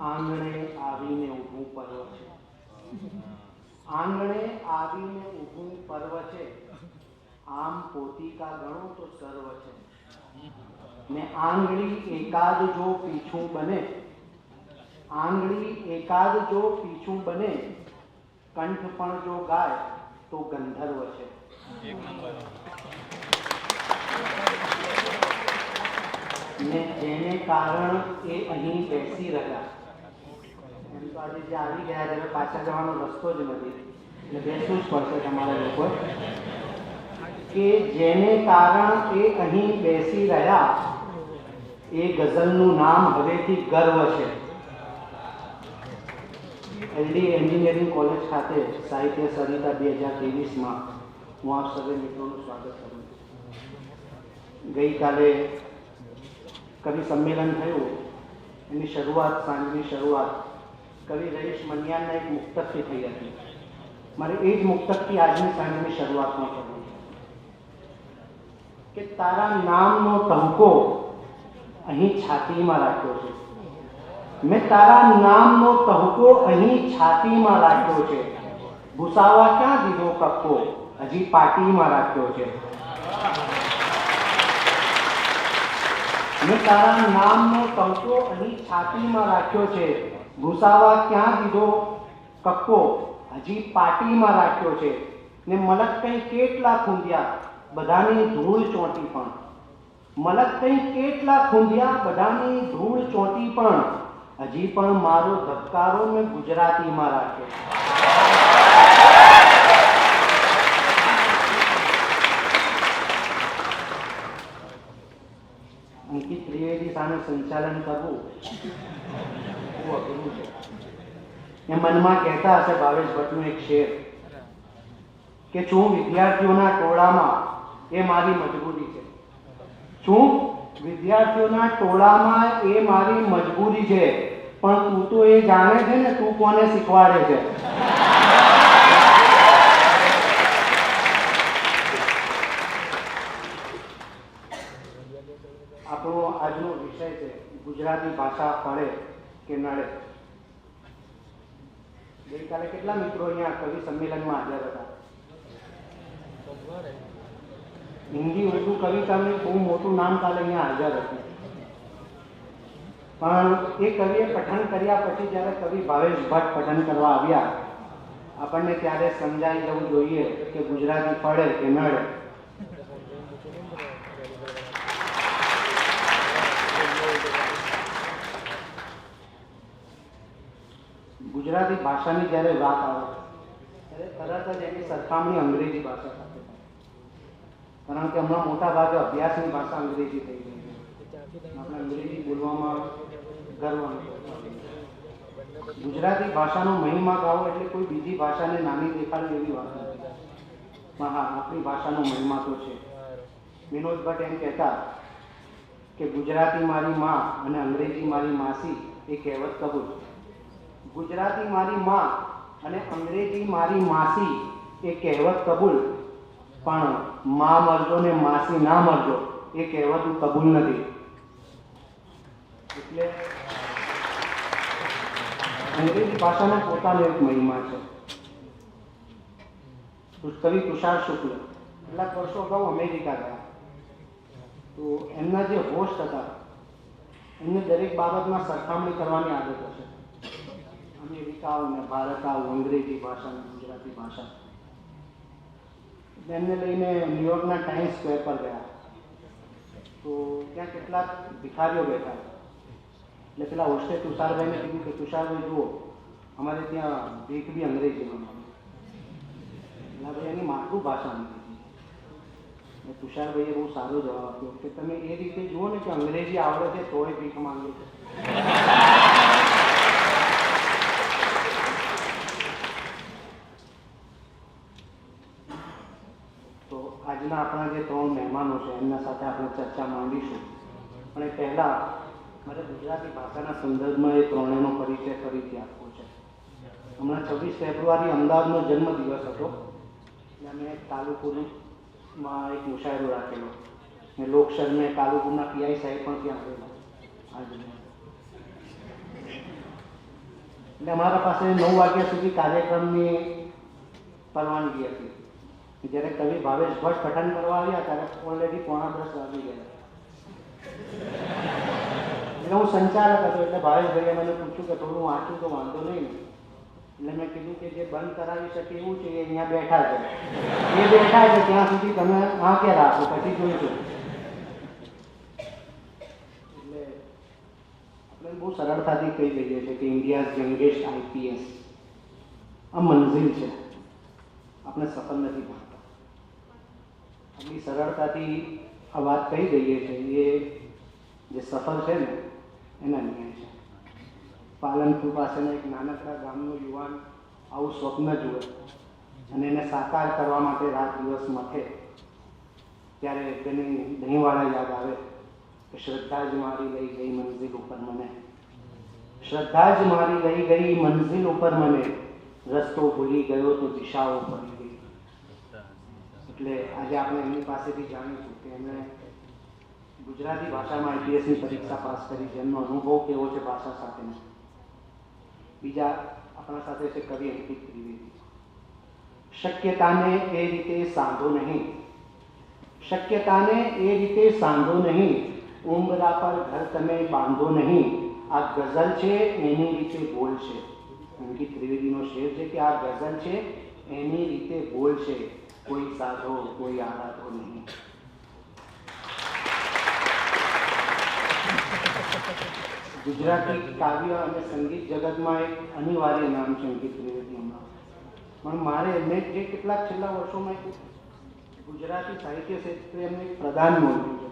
આંગણે આવીને ઊભું પર્વ છે. આંગણે આવીને ઊભું પર્વ છે. આમ પોતિકા ગણો તો સર્વ છે. ને આંગળી એકાદ જો પીછું બને, આંગળી એકાદ જો પીછું બને, કંઠ પણ જો ગાય તો ગંધર્વ છે. ને જેને કારણ એ અહીં બેસી રહ્યા. એમ તો આજે જે આવી ગયા છે પાછા જવાનો રસ્તો જ નથી, એટલે બેસવું જ પડશે તમારા લોકો. કે જેને કારણ એ અહીં બેસી રહ્યા, એ ગઝલનું નામ હવેથી ગર્વ છે. એલડી એન્જિનિયરિંગ કોલેજ ખાતે સાહિત્ય સરિતા 2023માં હું આપ સર્વે મિત્રોનું સ્વાગત કરું છું. ગઈકાલે કવિ સંમેલન થયું, એની શરૂઆત, સાંજની શરૂઆત કવિ રહીશ મનિયારના એક મુક્તકથી થઈ હતી. મારે એ જ મુક્તકથી આજની સાંજની શરૂઆતમાં કરવું છે કે તારા નામનો તહુકો અહીં છાતીમાં રાખ્યો છે. મેં તારા નામનો તહુકો અહીં છાતીમાં રાખ્યો છે. ભૂસાવા ક્યાં દીધો કક્કો, હજી પાટીમાં રાખ્યો છે. મેં તારા નામનો તહુકો અહીં છાતીમાં રાખ્યો છે. ભૂસાવા ક્યાં દીધો કક્કો, હજી પાટીમાં રાખ્યો છે. ને મલક કંઈ કેટલા ખૂંદ્યા, બધાની ધૂળ ચોંટી પણ. મલક કંઈ કેટલા ખૂંદ્યા, બધાની ધૂળ ચોંટી પણ. હજી પણ મારો ધબકારો મેં ગુજરાતીમાં રાખ્યો. અંકિત ત્રિવેદી સામે સંચાલન કરવું બહુ અઘરું છે. એ મનમાં કહેતા હશે ભાવેશ ભટ્ટનું એક શેર કે છું વિદ્યાર્થીઓના ટોળામાં, એ મારી મજબૂરી છે. છું વિદ્યાર્થીઓના ટોળામાં, એ મારી મજબૂરી છે. પણ તું તો એ જાણે છે ને તું કોને શીખવાડે છે. આપણો આજનો વિષય છે ગુજરાતી ભાષા પડે કે નડે. ગઈકાલે કેટલા મિત્રો અહીંયા કવિ સંમેલનમાં હાજર હતા? હિન્દી ઉર્દુ કવિતાનું બહુ મોટું નામ કાલે અહીંયા હાજર હતું. પણ એ કવિએ પઠન કર્યા પછી જ્યારે કવિ ભાવેશ ભટ્ટ પઠન કરવા આવ્યા, આપણને ત્યારે સમજાઈ જવું જોઈએ કે ગુજરાતી પડે કે નડે. ગુજરાતી ભાષાની જ્યારે વાત આવે ત્યારે તરત જ એની સરખામણી અંગ્રેજી ભાષા સાથે થાય. કારણ કે હમણાં મોટા ભાગે અભ્યાસની ભાષા અંગ્રેજી થઈ ગઈ છે. આપણે અંગ્રેજી બોલવામાં ગર્વ અનુભવતા. ગુજરાતી ભાષાનો મહિમા ગાવો એટલે કોઈ બીજી ભાષાને નાની દેખાડે એવી વાત નથી. પણ હા, આપણી ભાષાનો મહિમા તો છે. વિનોદ ભટ્ટ એમ કહેતા કે ગુજરાતી મારી માં અને અંગ્રેજી મારી માસી, એ કહેવત કબૂલ. ગુજરાતી મારી માં અને અંગ્રેજી મારી માસી, એ કહેવત કબૂલ. પણ માં મરજો ને માસી ના મરજો, એ કહેવત કબૂલ નથી. એટલે અંગ્રેજી ભાષાનો પોતાનો એક મહિમા છે. કવિ તુષાર શુક્લ કેટલાક વર્ષો અગાઉ અમેરિકા ગયા, તો એમના જે હોસ્ટ હતા એમને દરેક બાબતમાં સરખામણી કરવાની આદત હશે. અમેરિકા આવું ને ભારત આવું, અંગ્રેજી ભાષા ને ગુજરાતી ભાષા. એમને લઈને ન્યુયોર્કના ટાઈમ્સ સ્ક્વેર પર ગયા, તો ત્યાં કેટલાક ભિખારીઓ બેઠા. એટલે પેલા હોસ્ટે તુષારભાઈને કીધું કે તુષારભાઈ જુઓ, અમારે ત્યાં ભીખ બી અંગ્રેજીમાં મળે. એટલે ભાઈ એની માતૃભાષા નથી. તુષારભાઈએ બહુ સારો જવાબ આપ્યો કે તમે એ રીતે જુઓ ને કે અંગ્રેજી આવડે છે તોય ભીખ માંગે છે. તો આજના આપણા જે 3 મહેમાનો છે એમના સાથે આપણે ચર્ચા માંડીશું. પણ એ પહેલાં મારે ગુજરાતી ભાષાના સંદર્ભમાં એ ત્રણેયનો પરિચય ફરીથી આપવો છે. હમણાં 26 ફેબ્રુઆરી અમદાવાદનો જન્મદિવસ હતો, એટલે અમે કાલુપુરમાં એક મુશાયરો રાખેલો. ને લોકશર્મે કાલુપુરના પીઆઈ સાહેબ પણ ત્યાં આવેલા. આજે એટલે અમારા પાસે 9 વાગ્યા સુધી કાર્યક્રમની પરવાનગી હતી. જ્યારે કવિ ભાવેશ ભટ્ટ પઠન કરવા આવ્યા ત્યારે ઓલરેડી 9:45 વાગી ગયા. એટલે હું સંચાલક હતો એટલે ભાવેશભાઈએ મને પૂછ્યું કે થોડું વાંચું તો વાંધો નહીં. એટલે મેં કીધું કે જે બંધ કરાવી શકે એવું છે એ અહીંયા બેઠા છે, એ બેઠા છે ત્યાં સુધી તમે આંખે રાખો, પછી જોઈશું. એટલે આપણે બહુ સરળતાથી કહી દઈએ છીએ કે ઇન્ડિયા યંગેસ્ટ IPS આ મંઝિલ છે, આપણે સફર નથી ભણતા. આપણી સરળતાથી આ વાત કહી દઈએ છીએ, એ જે સફર છે ને એના ન્યાય છે. પાલનપુર પાસેના એક નાનકડા ગામનો યુવાન આવું સ્વપ્ન જુએ અને એને સાકાર કરવા માટે રાત દિવસ મથે, ત્યારે તેની દહીંવાળા યાદ આવે કે શ્રદ્ધા જ મારી લઈ ગઈ મંઝિલ ઉપર મને, શ્રદ્ધા જ મારી લઈ ગઈ મંઝિલ ઉપર મને, રસ્તો ભૂલી ગયો તો દિશાઓ પડી ગઈ. એટલે આજે આપણે એમની પાસેથી જાણીશું કે એમણે ગુજરાતી ભાષામાં IPSની પરીક્ષા પાસ કરી, જેમનો અનુભવ કેવો છે ભાષા સાથેનો. બીજા આપણા સાથે છે કવિ અંકિત ત્રિવેદી. શક્યતાને એ રીતે સાંધો નહીં, શક્યતાને એ રીતે સાંધો નહીં, ઉંબરા પર ઘર તમે બાંધો નહીં, આ ગઝલ છે એની રીતે બોલ છે. અંકિત ત્રિવેદીનો શેર છે કે આ ગઝલ છે એની રીતે બોલ છે, કોઈ સાધો કોઈ આરાધો નહીં. ગુજરાતી કાવ્ય અને સંગીત જગતમાં એક અનિવાર્ય નામ છે અંકિત ત્રિવેદી હમણાં. પણ મારે મેં જે કેટલાક છેલ્લા વર્ષોમાં ગુજરાતી સાહિત્ય ક્ષેત્રે એમને એક પ્રદાન મળ્યું છે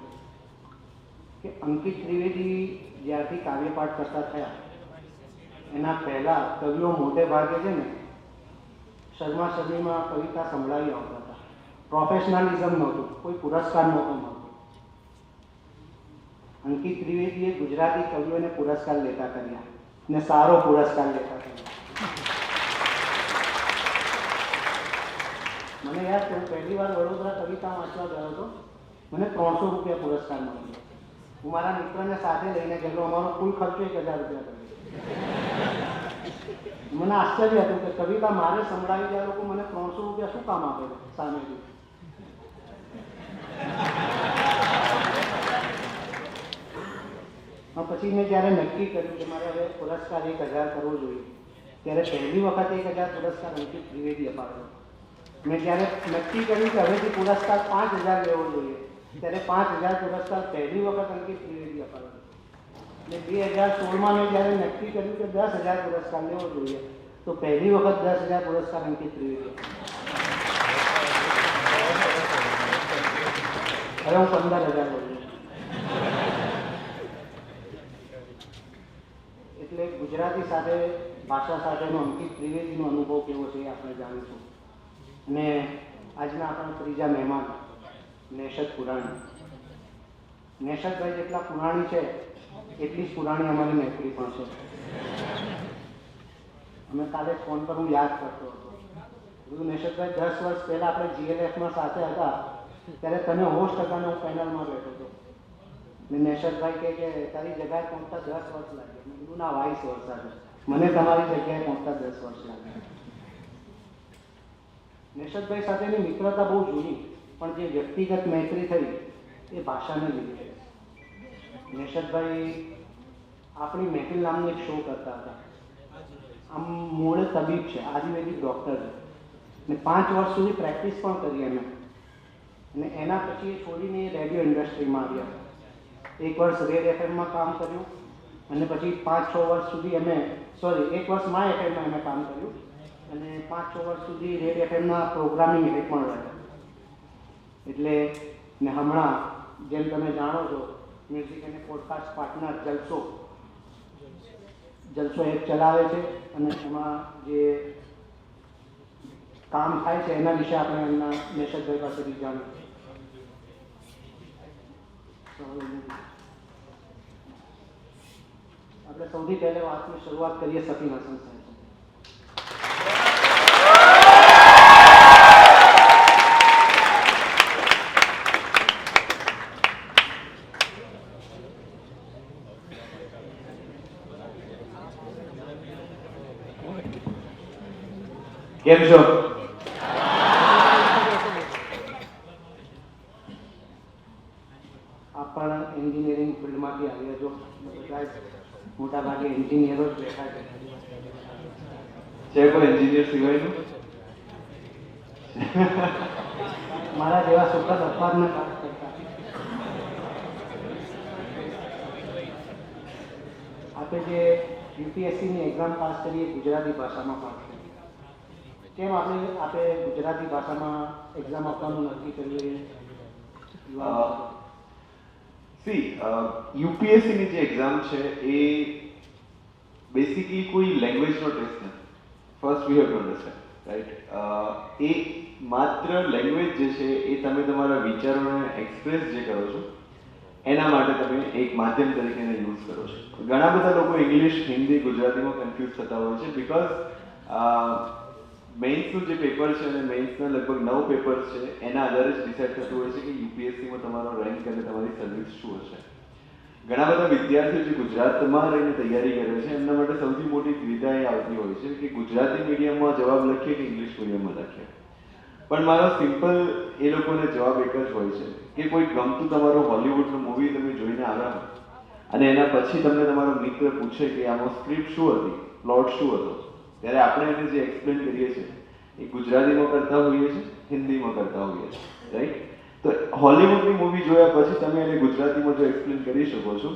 કે અંકિત ત્રિવેદી જ્યારથી કાવ્યપાઠ કરતા થયા એના પહેલાં કવિઓ મોટે ભાગે છે ને શર્મા શર્મીમાં કવિતા સંભળાવી આવતા હતા. પ્રોફેશનલિઝમ નહોતું, કોઈ પુરસ્કાર નહોતો મળતો. અંકિત ત્રિવેદીએ ગુજરાતી કવિઓને પુરસ્કાર લેતા કર્યા ને સારો પુરસ્કાર લેતા કર્યા. મને યાદ છે, હું પહેલી વાર વડોદરા કવિતા વાંચવા ગયો હતો, મને 300 રૂપિયા પુરસ્કાર મળ્યો. હું મારા મિત્રને સાથે લઈને ગયેલો, અમારો કુલ ખર્ચો 1000 રૂપિયા કર્યો. મને આશ્ચર્ય હતું કે કવિતા મારે સંભળાવી જાય લોકો મને 300 રૂપિયા શું કામ આપે સામેથી. પછી મેં જ્યારે નક્કી કર્યું કે મારે હવે પુરસ્કાર 1000 કરવો જોઈએ, ત્યારે પહેલી વખત 1000 પુરસ્કાર અંકિત ત્રિવેદી અપાવ્યો. મેં જ્યારે નક્કી કર્યું કે હવેથી પુરસ્કાર 5000 લેવો જોઈએ, ત્યારે 5000 પુરસ્કાર પહેલી વખત અંકિત ત્રિવેદી અપાવ્યો. અને 2016માં મેં જ્યારે નક્કી કર્યું કે 10000 પુરસ્કાર લેવો જોઈએ, તો પહેલી વખત 10000 પુરસ્કાર અંકિત ત્રિવેદી. હવે હું 15000 લઉં છું. એટલે ગુજરાતી સાથે ભાષા સાથેનો અંકિત ત્રિવેદીનો અનુભવ કેવો છે એ આપણે જાણીશું. અને આજના આપણા ત્રીજા મહેમાન નેશદ પુરાણી. નેશદભાઈ જેટલા પુરાણી છે એટલી જ પુરાણી અમારી મૈત્રી પણ છે. અમે કાલે ફોન પર હું યાદ કરતો હતો, બધું નેશદભાઈ 10 વર્ષ પહેલાં આપણે GLFમાં સાથે હતા ત્યારે તમે હોસ્ટ હતા ને હું પેનલમાં બેઠો હતો. ને નેશદભાઈ કહે કે તારી જગ્યાએ પહોંચતા 10 વર્ષ લાગે. મેં કીધું ના, 22 વર્ષ લાગે, મને તમારી જગ્યાએ પહોંચતા 10 વર્ષ લાગે. નેશદભાઈ સાથેની મિત્રતા બહુ જૂની, પણ જે વ્યક્તિગત મૈત્રી થઈ એ ભાષાને લીધે. નેશદભાઈ આપણી મહેફિલ નામનો એક શો કરતા હતા. આમ મૂળ તબીબ છે, આયુર્વેદિક ડૉક્ટર છે, ને 5 વર્ષ સુધી પ્રેક્ટિસ પણ કરી અમે. અને એના પછી એ છોડીને રેડિયો ઇન્ડસ્ટ્રીમાં આવ્યા. 1 વર્ષ રેડ એફએમમાં કામ કર્યું અને પછી 5-6 વર્ષ સુધી અમે 1 વર્ષ માય એફએમમાં અમે કામ કર્યું અને 5-6 વર્ષ સુધી રેડ એફએમના પ્રોગ્રામિંગ હેડ પણ રહ્યા. એટલે ને હમણાં જેમ તમે જાણો છો મ્યુઝિક અને પોડકાસ્ટ પાર્ટનર જલસો એક ચલાવે છે અને એમાં જે કામ થાય છે એના વિશે આપણે એમના નેશદભાઈ પાસેથી જાણ્યું. આપણે સૌથી પહેલા વાતની શરૂઆત કરીએ સફીન હસન સાહેબ. કેમ છો? આપ પણ એન્જિનિયરિંગ ફિલ્ડમાંથી આવ્યા છો, બધા જ મોટા ભાગે એન્જિનિયરો જ બેઠા છે. છે કોઈ એન્જિનિયર સિવાયનું? મારા જેવા સુખદ અપવાદના કામ કરતા. આપે જે યુપીએસસીની એક્ઝામ પાસ કરી એ ગુજરાતી ભાષામાં પાસ કરી. કેમ આપે ગુજરાતી ભાષામાં એક્ઝામ આપવાનું નક્કી કર્યું? સી યુપીએસસીની જે એક્ઝામ છે એ બેસિકલી કોઈ લેંગ્વેજનો ટેસ્ટ નથી. First we have to understand, right? એ માત્ર લેંગ્વેજ જે છે એ તમે તમારા વિચારોને એક્સપ્રેસ જે કરો છો એના માટે તમે એક માધ્યમ તરીકે એને યુઝ કરો છો. ઘણા બધા લોકો ઇંગ્લિશ, હિન્દી, ગુજરાતીમાં કન્ફ્યુઝ થતા હોય છે બિકોઝ મેઇન્સનું જે પેપર છે અને મેઇન્સના લગભગ 9 પેપર્સ છે એના આધારે જ ડિસાઇડ થતું હોય છે કે યુપીએસસીમાં તમારો રેન્ક અને તમારી સર્વિસ શું હશે. ઘણા બધા વિદ્યાર્થીઓ જે ગુજરાતમાં રહીને તૈયારી કરે છે એમના માટે સૌથી મોટી દ્વિધા એ આવતી હોય છે કે ગુજરાતી મીડિયમમાં જવાબ લખીએ કે ઇંગ્લિશ મીડિયમમાં લખીએ. પણ મારો સિમ્પલ એ લોકોને જવાબ એક જ હોય છે કે કોઈ ગમતું તમારું હોલિવૂડનું મૂવી તમે જોઈને આવ્યા અને એના પછી તમને તમારો મિત્ર પૂછે કે આમાં સ્ક્રિપ્ટ શું હતી, પ્લોટ શું હતો, ત્યારે આપણે એને જે એક્સપ્લેન કરીએ છીએ એ ગુજરાતીમાં કરતા હોઈએ છીએ, હિન્દીમાં કરતા હોઈએ છીએ, રાઈટ? તો હોલિવૂડની મૂવી જોયા પછી તમે એને ગુજરાતીમાં જો એક્સપ્લેન કરી શકો છો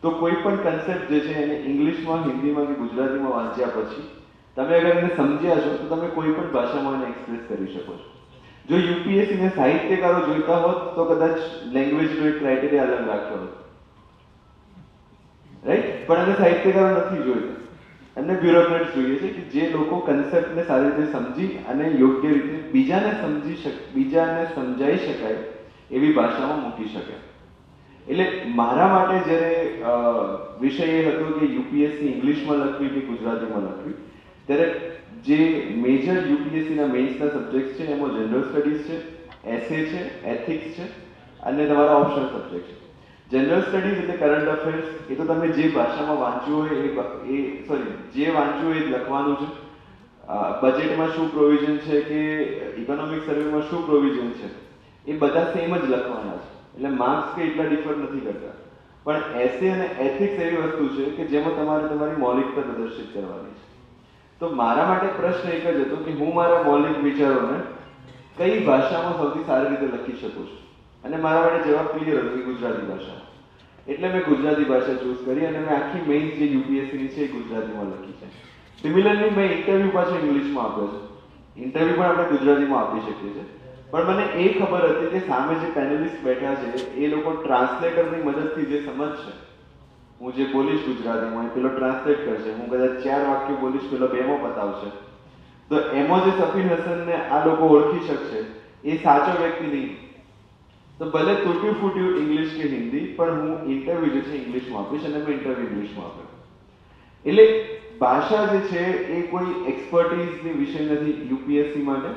તો કોઈ પણ કન્સેપ્ટ જે છે એને ઇંગ્લિશમાં, હિન્દીમાં કે ગુજરાતીમાં વાંચ્યા પછી તમે અગર એને સમજ્યા છો તો તમે કોઈ પણ ભાષામાં એને એક્સપ્રેસ કરી શકો છો. જો યુપીએસસીને સાહિત્યકારો જોઈતા હોત તો કદાચ લેંગ્વેજનો એક ક્રાઇટેરિયા અલગ રાખ્યો હોત, રાઈટ? પણ એને સાહિત્યકારો નથી જોઈતા, એમને બ્યુરોક્રેટ્સ જોઈએ છે કે જે લોકો કન્સેપ્ટને સારી રીતે સમજી અને યોગ્ય રીતે બીજાને સમજાઈ શકાય એવી ભાષામાં મૂકી શકે. એટલે મારા માટે જ્યારે વિષય એ હતો કે યુપીએસસી ઇંગ્લિશમાં લખવી કે ગુજરાતીમાં લખવી, ત્યારે જે મેજર યુપીએસસીના મેઇન્સના સબ્જેક્ટ છે એમાં જનરલ સ્ટડીઝ છે, એસે છે, એથિક્સ છે અને તમારા ઓપ્શનલ સબ્જેક્ટ છે. જનરલ સ્ટડીઝ એટલે કરંટ અફેર્સ, એ તો તમે જે ભાષામાં વાંચ્યું હોય જે વાંચ્યું હોય એ જ લખવાનું છે. બજેટમાં શું પ્રોવિઝન છે કે ઇકોનોમિક સર્વેમાં શું પ્રોવિઝન છે એ બધા સેમ જ લખવાના છે. એટલે માર્ક્સ કે એટલા ડિફર નથી કરતા. પણ એસે અને એથિક્સ એવી વસ્તુ છે કે જેમાં તમારે તમારી મૌલિકતા પ્રદર્શિત કરવાની છે. તો મારા માટે પ્રશ્ન એક જ હતો કે હું મારા મૌલિક વિચારોને કઈ ભાષામાં સૌથી સારી રીતે લખી શકું છું, અને મારા માટે જવાબ ક્લિયર હતો કે ગુજરાતી ભાષા. એટલે મેં ગુજરાતી ભાષા ચૂઝ કરી અને મેં આખી મેઇન્સ જે યુપીએસસીની છે એ ગુજરાતીમાં લખી છે. સિમિલરલી મેં ઇન્ટરવ્યૂ પાછો ઇંગ્લિશમાં આપ્યો છે. ઇન્ટરવ્યૂ પણ આપણે ગુજરાતીમાં આપી શકીએ છીએ. પણ મને એ ખબર હતી કે સામે જે પેનલિસ્ટ બેઠા છે એ લોકો ટ્રાન્સલેટરની મદદથી જે સમજશે, હું જે બોલીશ ગુજરાતીમાં એ પેલો ટ્રાન્સલેટ કરશે, હું કદાચ 4 વાક્ય બોલીશ, પેલો 2માં પતાવશે. તો એમાં જે સફીન હસનને આ લોકો ઓળખી શકશે એ સાચો વ્યક્તિ નહીં. તો ભલે તૂટ્યું ફૂટ્યું ઇંગ્લિશ કે હિન્દી, પણ હું ઇન્ટરવ્યૂ જે છે ઇંગ્લિશમાં આપીશ અને મેં ઇન્ટરવ્યૂ ઇંગ્લિશમાં આપ્યો. એટલે ભાષા જે છે એ કોઈ એક્સપર્ટીઝની વિષય નથી યુપીએસસી માટે.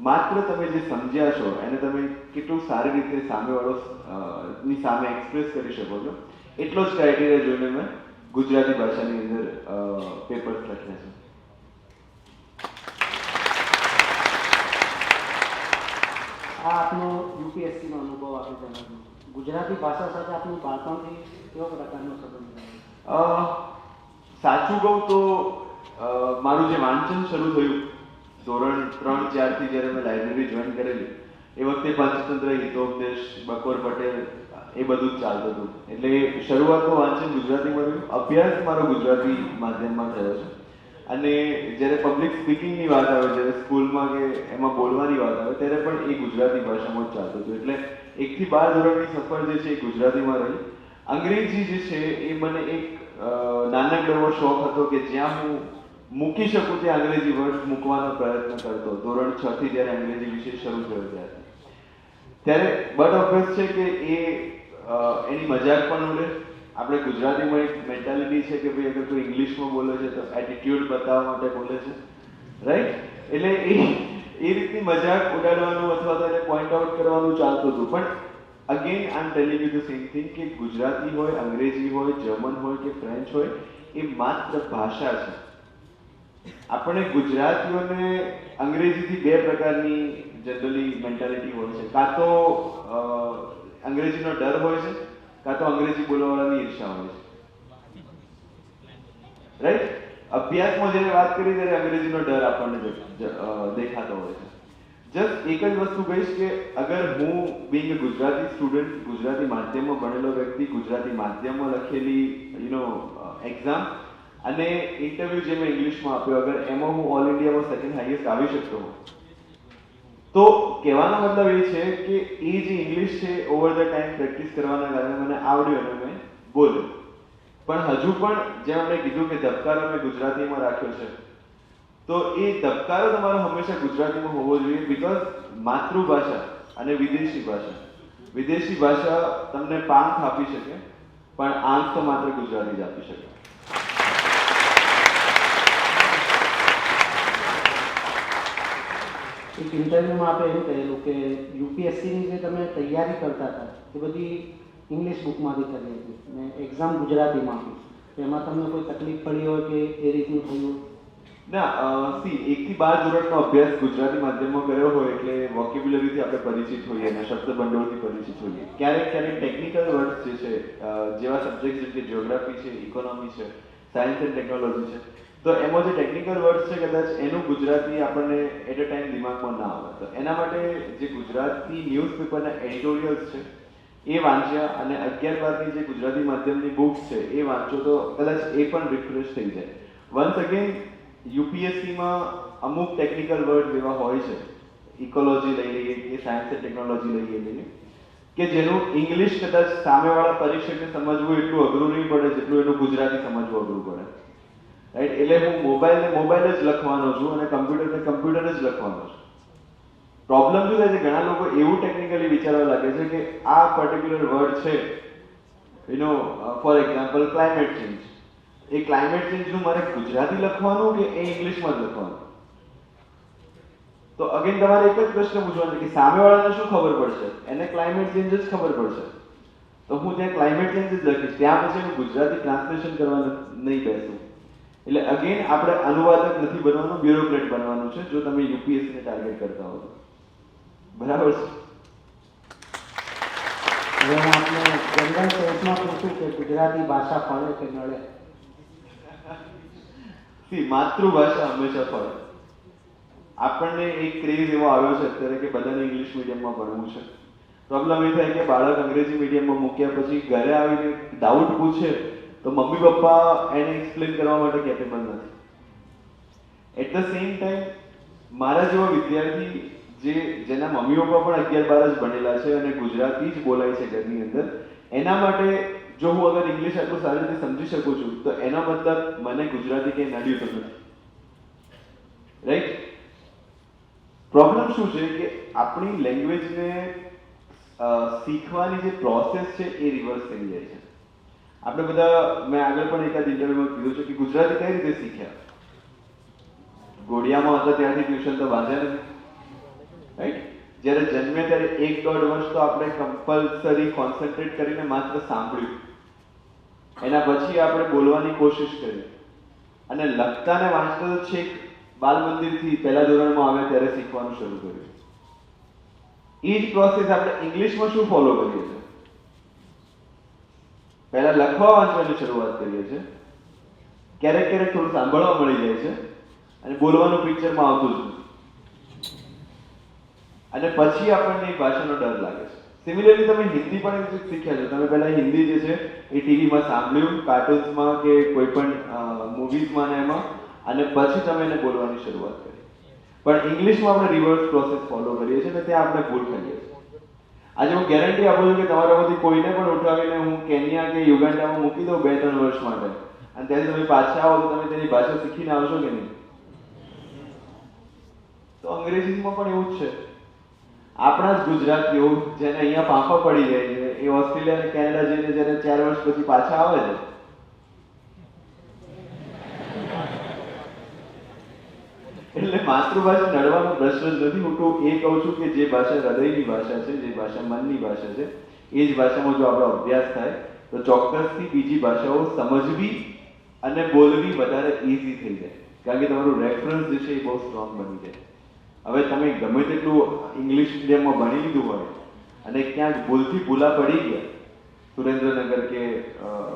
માત્ર તમે જે સમજ્યા છો એને તમે કેટલું સારી રીતે સામેવાળો સામે એક્સપ્રેસ કરી શકો છો એટલો જ ક્રાઇટેરિયા જોઈને મેં ગુજરાતી ભાષાની અંદર પેપર્સ લખ્યા છે. આ આપનો યુપીએસસીનો અનુભવ આપે જણાવ્યું. ગુજરાતી ભાષા સાથે આપનું બાળપણથી કેવો પ્રકારનો સંબંધ રહ્યો? સાચું કહું તો મારું જે વાંચન શરૂ થયું ધોરણ 3-4થી જ્યારે મેં લાઇબ્રેરી જોઈન કરેલી એ વખતે પંચતંત્ર, હિતોપદેશ, બકોર પટેલ એ બધું જ ચાલતું હતું. એટલે શરૂઆતનું વાંચન ગુજરાતીમાં રહ્યું. અભ્યાસ મારો ગુજરાતી માધ્યમમાં થયો છે. અને જ્યારે પબ્લિક સ્પીકિંગની વાત આવે, જ્યારે સ્કૂલમાં કે એમાં બોલવાની વાત આવે ત્યારે પણ એ ગુજરાતી ભાષામાં જ ચાલતું હતું. એટલે 1 થી 12 ધોરણની સફર જે છે એ ગુજરાતીમાં રહી. અંગ્રેજી જે છે એ મને એક નાનકડો એવો શોખ હતો કે જ્યાં હું મૂકી શકું ત્યાં અંગ્રેજી વર્ડ મૂકવાનો પ્રયત્ન કરતો. ધોરણ 6 થી જ્યારે અંગ્રેજી વિષય શરૂ થયો ત્યારે બટ ઓબ્વિયસ છે કે એની મજાક પણ ઉડે. આપણે ગુજરાતીમાં એક મેન્ટાલિટી છે કે ભાઈ અગર કોઈ ઇંગ્લિશમાં બોલે છે તો એટીટ્યુડ બતાવવા માટે બોલે છે, રાઈટ? એટલે એ રીતની મજાક ઉડાડવાનું અથવા તો એને પોઈન્ટ આઉટ કરવાનું ચાલતું હતું. પણ again I am telling you the same thing કે ગુજરાતી હોય, અંગ્રેજી હોય, જર્મન હોય કે ફ્રેન્ચ હોય, એ માત્ર ભાષા છે. આપણે ગુજરાતીઓને અંગ્રેજીથી બે પ્રકારની જનરલી મેન્ટાલિટી હોય છે. કાં તો અંગ્રેજીનો ડર હોય છે, કાં તો અંગ્રેજી બોલવાવાળાની ઈર્ષા હોય છે. રાઈટ? અભ્યાસમાં જેને વાત કરી ત્યારે અંગ્રેજીનો ડર આપણને દેખાતો હોય છે. જસ્ટ એક જ વસ્તુ કહીશ કે અગર હું બિંગ ગુજરાતી સ્ટુડન્ટ, ગુજરાતી માધ્યમમાં ભણેલો વ્યક્તિ, ગુજરાતી માધ્યમમાં લખેલી એક્ઝામ અને ઇન્ટરવ્યૂ જે મેં ઇંગ્લિશમાં આપ્યો, અગર એમાં હું ઓલ ઇન્ડિયામાં સેકન્ડ હાઈએસ્ટ આવી શકતો હોઉં, તો કહેવાનો મતલબ એ છે કે એ જે ઇંગ્લિશ છે ઓવર ધ ટાઈમ પ્રેક્ટિસ કરવાના કારણે મને આવડ્યું અને મેં બોલ્યું. પણ હજુ પણ જેમ આપણે કીધું કે ધબકારો મેં ગુજરાતીમાં રાખ્યો છે, તો એ ધબકારો તમારો હંમેશા ગુજરાતીમાં હોવો જોઈએ. બીકોઝ માતૃભાષા અને વિદેશી ભાષા તમને પાંખ આપી શકે, પણ આંખ તો માત્ર ગુજરાતી જ આપી શકે. એક ઇન્ટરવ્યુમાં આપણે એવું કહેલું કે યુપીએસસીની જે તમે તૈયારી કરતા હતા એ બધી ઇંગ્લિશ બુકમાંથી કરી હતી અને એક્ઝામ ગુજરાતીમાં હતી. એમાં તમને કોઈ તકલીફ પડી હોય કે એ રીતનું થયું? ના, એકથી 12 ધોરણનો અભ્યાસ ગુજરાતી માધ્યમમાં કર્યો હોય એટલે વોકેબ્યુલરીથી આપણે પરિચિત હોઈએ અને શબ્દ ભંડોળથી પરિચિત હોઈએ. ક્યારેક ટેકનિકલ વર્ડ્સ જે છે, જેવા સબ્જેક્ટ જેમ કે જિયોગ્રાફી છે, ઇકોનોમી છે, સાયન્સ એન્ડ ટેકનોલોજી છે, તો એમાં જે ટેકનિકલ વર્ડ્સ છે કદાચ એનું ગુજરાતી આપણને એટ અ ટાઈમ દિમાગમાં ના આવે. તો એના માટે જે ગુજરાતી ન્યૂઝપેપરના એડિટોરિયલ્સ છે એ વાંચ્યા અને 11-12ની જે ગુજરાતી માધ્યમની બુક્સ છે એ વાંચો તો કદાચ એ પણ રિફ્રેશ થઈ જાય. વન્સ અગેન યુપીએસસીમાં અમુક ટેકનિકલ વર્ડ એવા હોય છે, ઇકોલોજી લઈ લઈએ કે સાયન્સ એન્ડ ટેકનોલોજી લઈ લઈએ, કે જેનું ઇંગ્લિશ કદાચ સામેવાળા પરીક્ષકને સમજવું એટલું અઘરું નહીં પડે જેટલું એનું ગુજરાતી સમજવું અઘરું પડે. રાઈટ? એટલે હું મોબાઈલ જ લખવાનો છું અને કમ્પ્યુટર જ લખવાનો છું. પ્રોબ્લેમ શું થાય છે, ઘણા લોકો એવું ટેકનિકલી વિચારવા લાગે છે કે આ પર્ટિક્યુલર વર્ડ છે, ફોર એક્ઝામ્પલ ક્લાઇમેટ ચેન્જ. એ ક્લાઇમેટ ચેન્જનું મારે ગુજરાતી લખવાનું કે એ ઇંગ્લિશમાં જ લખવાનું? તો અગેન તમારે એક જ પ્રશ્ન પૂછવાનો કે સામેવાળાને શું ખબર પડશે? એને ક્લાઇમેટ ચેન્જ જ ખબર પડશે. તો હું ત્યાં ક્લાઇમેટ ચેન્જ જ લખીશ, ત્યાં પછી હું ગુજરાતી ટ્રાન્સલેશન કરવા નહીં બેસું. એટલે અગેન આપણે અનુવાદક નથી બનવાનું, બ્યુરોક્રેટ બનવાનું છે જો તમે યુપીએસસીને ટાર્ગેટ કરતા હો તો. બરાબર છે? હવે હું આપણે જનરલ સેન્સમાં પૂછું કે ગુજરાતી ભાષા ફળે કે નડે? માતૃભાષા હંમેશા ફળે. આપણને એક ક્રેઝ એવો આવ્યો છે અત્યારે કે બધાને ઇંગ્લિશ મીડિયમમાં ભણવું છે. પ્રોબ્લેમ એ થાય કે બાળક અંગ્રેજી મીડિયમમાં મૂક્યા પછી ઘરે આવીને ડાઉટ પૂછે તો મમ્મી પપ્પા એને એક્સપ્લેન કરવા માટે કેપેબલ નથી. એટ ધ સેમ ટાઈમ મારા જેવા વિદ્યાર્થી જેના મમ્મી પપ્પા પણ 11-12 જ ભણેલા છે અને ગુજરાતી જ બોલાય છે ઘરની અંદર, એના માટે જો હું અગર ઇંગ્લિશ આટલું સારી રીતે સમજી શકું છું તો એનો મતલબ મને ગુજરાતી કંઈ નડ્યું તો નથી. રાઈટ? પ્રોબ્લેમ શું છે કે આપણી લેંગ્વેજને શીખવાની જે પ્રોસેસ છે એ રિવર્સ થઈ જાય છે. આપણે બધા, મેં આગળ પણ એકાદ ઇન્ટરવ્યુમાં કીધું છે કે ગુજરાતી કઈ રીતે શીખ્યા? ઘોડિયામાં હતા ત્યારથી ટ્યુશન તો વાંચ્યા નથી. રાઈટ? જ્યારે જન્મે ત્યારે 1-1.5 વર્ષ તો આપણે કમ્પલસરી કોન્સન્ટ્રેટ કરીને માત્ર સાંભળ્યું. એના પછી આપણે બોલવાની કોશિશ કરી અને લખતા ને વાંચતા તો છેક બાલ મંદિરથી પહેલા ધોરણમાં આવે ત્યારે શીખવાનું શરૂ કર્યું. એ જ પ્રોસેસ આપણે ઇંગ્લિશમાં શું ફોલો કરીએ છીએ? પહેલા લખવા વાંચવાની શરૂઆત કરીએ છીએ, ક્યારેક થોડું સાંભળવા મળી જાય છે અને બોલવાનું પિક્ચરમાં આવતું જ નથી. અને પછી આપણને એ ભાષાનો ડર લાગે છે. સિમિલરલી તમે હિન્દી પણ એવી રીતે શીખ્યા છો. તમે પહેલા હિન્દી જે છે એ ટીવીમાં સાંભળ્યું, કાર્ટૂન્સમાં કે કોઈ પણ મૂવીઝમાં ને એમાં, અને પછી તમે એને બોલવાની શરૂઆત કરી. પણ ઇંગ્લિશમાં આપણે રિવર્સ પ્રોસેસ ફોલો કરીએ છીએ અને ત્યાં આપણે ભૂલ કરીએ છીએ. આજે હું ગેરંટી આપું છું કે તમારામાંથી કોઈને પણ ઉઠાવીને હું કેન્યા કે યુગાન્ડામાં મૂકી દઉં 2-3 વર્ષ માટે અને ત્યાંથી તમે પાછા આવો તો તમે તેની ભાષા શીખીને આવશો કે નહીં? તો અંગ્રેજીમાં પણ એવું જ છે. આપણા જ ગુજરાતીઓ જેને અહીંયા ફાંફા પડી જાય છે એ ઓસ્ટ્રેલિયા અને કેનેડા જઈને જ્યારે 4 વર્ષ પછી પાછા આવે છે, એટલે માતૃભાષા નડવાનો પ્રશ્ન જ નથી. હું તો એ કહું છું કે જે ભાષા હૃદયની ભાષા છે, જે ભાષા મનની ભાષા છે, એ જ ભાષામાં જો આપણો અભ્યાસ થાય તો ચોક્કસથી બીજી ભાષાઓ સમજવી અને બોલવી વધારે ઇઝી થઈ જાય. કારણ કે તમારું રેફરન્સ જે છે એ બહુ સ્ટ્રોંગ બની જાય. હવે તમે ગમે તેટલું ઇંગ્લિશ મીડિયમમાં ભણી લીધું હોય અને ક્યાંક ભૂલથી ભૂલા પડી ગયા સુરેન્દ્રનગર કે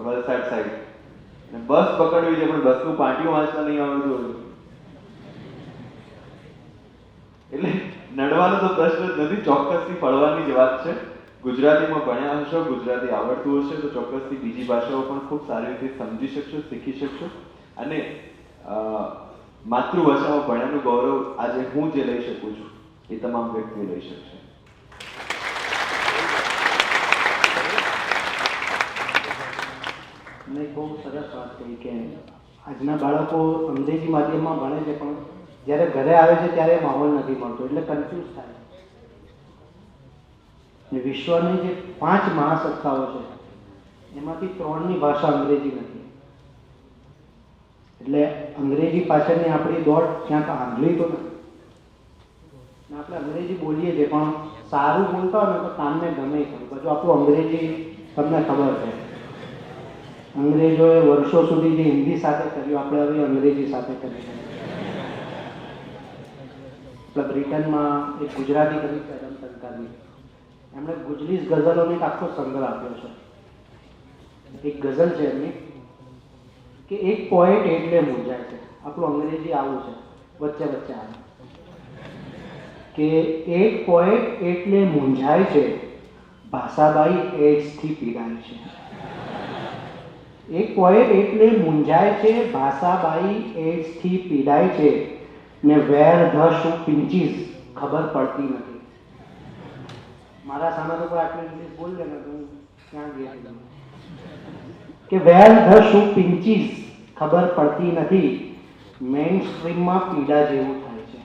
વલસાડ સાઈડ, બસ પકડવી છે પણ બસનું પાટિયું વાંચવા નહીં આવડતું, એટલે નડવાનો તો પ્રશ્ન જ નથી. ચોક્કસથી પડવાની જ વાત છે. ગુજરાતીમાં ભણ્યા હશો, ગુજરાતી આવડતું હશે તો ચોક્કસથી બીજી ભાષાઓ પણ ખૂબ સારી રીતે સમજી શકશો, શીખી શકશો અને માતૃભાષામાં ભણ્યાનું ગૌરવ આજે હું જે લઈ શકું છું એ તમામ વ્યક્તિઓ લઈ શકશે. મેં બહુ સરસ વાત કહી કે આજના બાળકો અંગ્રેજી માધ્યમમાં ભણે છે પણ જ્યારે ઘરે આવે છે ત્યારે માહોલ નથી મળતો એટલે કન્ફ્યુઝ થાય. વિશ્વની જે 5 મહાસત્તાઓ છે એમાંથી 3ની ભાષા અંગ્રેજી નથી. એટલે અંગ્રેજી પાછળની આપણી દોડ ક્યાંક આંધળી તો નથી. આપણે અંગ્રેજી બોલીએ છીએ પણ સારું બોલતા હોય ને તો કામને ગમે ખરું. બધું આપણું અંગ્રેજી તમને ખબર છે. અંગ્રેજોએ વર્ષો સુધી જે હિન્દી સાથે કર્યું આપણે હવે અંગ્રેજી સાથે કરીએ. એટલે બ્રિટનમાં એક ગુજરાતી કવિ છે રમશંકરની, એમણે ગુજલીસ ગઝલોનો એક આખો સંગ્રહ આપ્યો છે. એક ગઝલ છે એમની કે એક પોએટ એટલે મૂંઝાય છે. આપણું અંગ્રેજી આવું છે, વચ્ચે વચ્ચે આવે કે એક પોએટ એટલે મૂંઝાય છે, ભાષાબાઈ એડ્સથી પીડાય છે. એક પોએટ એટલે મૂંઝાય છે, ભાષાબાઈ એડ્સથી પીડાય છે ને વેર ધ શુ પિંચીસ ખબર પડતી નથી. મારા સામે તો કોઈ આટલું ઇંગ્લિશ બોલ દે ને તો હું ક્યાં ગયા કે વેર ધ શુ પિંચીસ ખબર પડતી નથી, મેઇન સ્ટ્રીમમાં પીડા જેવું થાય છે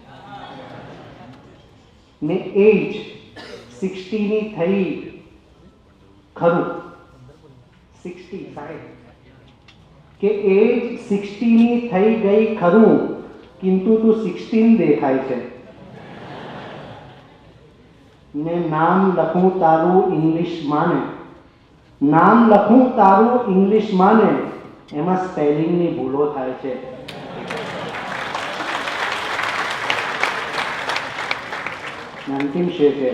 ને એજ 60ની થઈ ખરું, 60 કે એજ 60ની થઈ ગઈ ખરું કિંતુ તું 16 દેખાય છે ને નામ લખું તારું ઇંગ્લિશ માને, નામ લખું તારું ઇંગ્લિશ માને એમાં સ્પેલિંગની ભૂલો થાય છે. અંતિમ શેર છે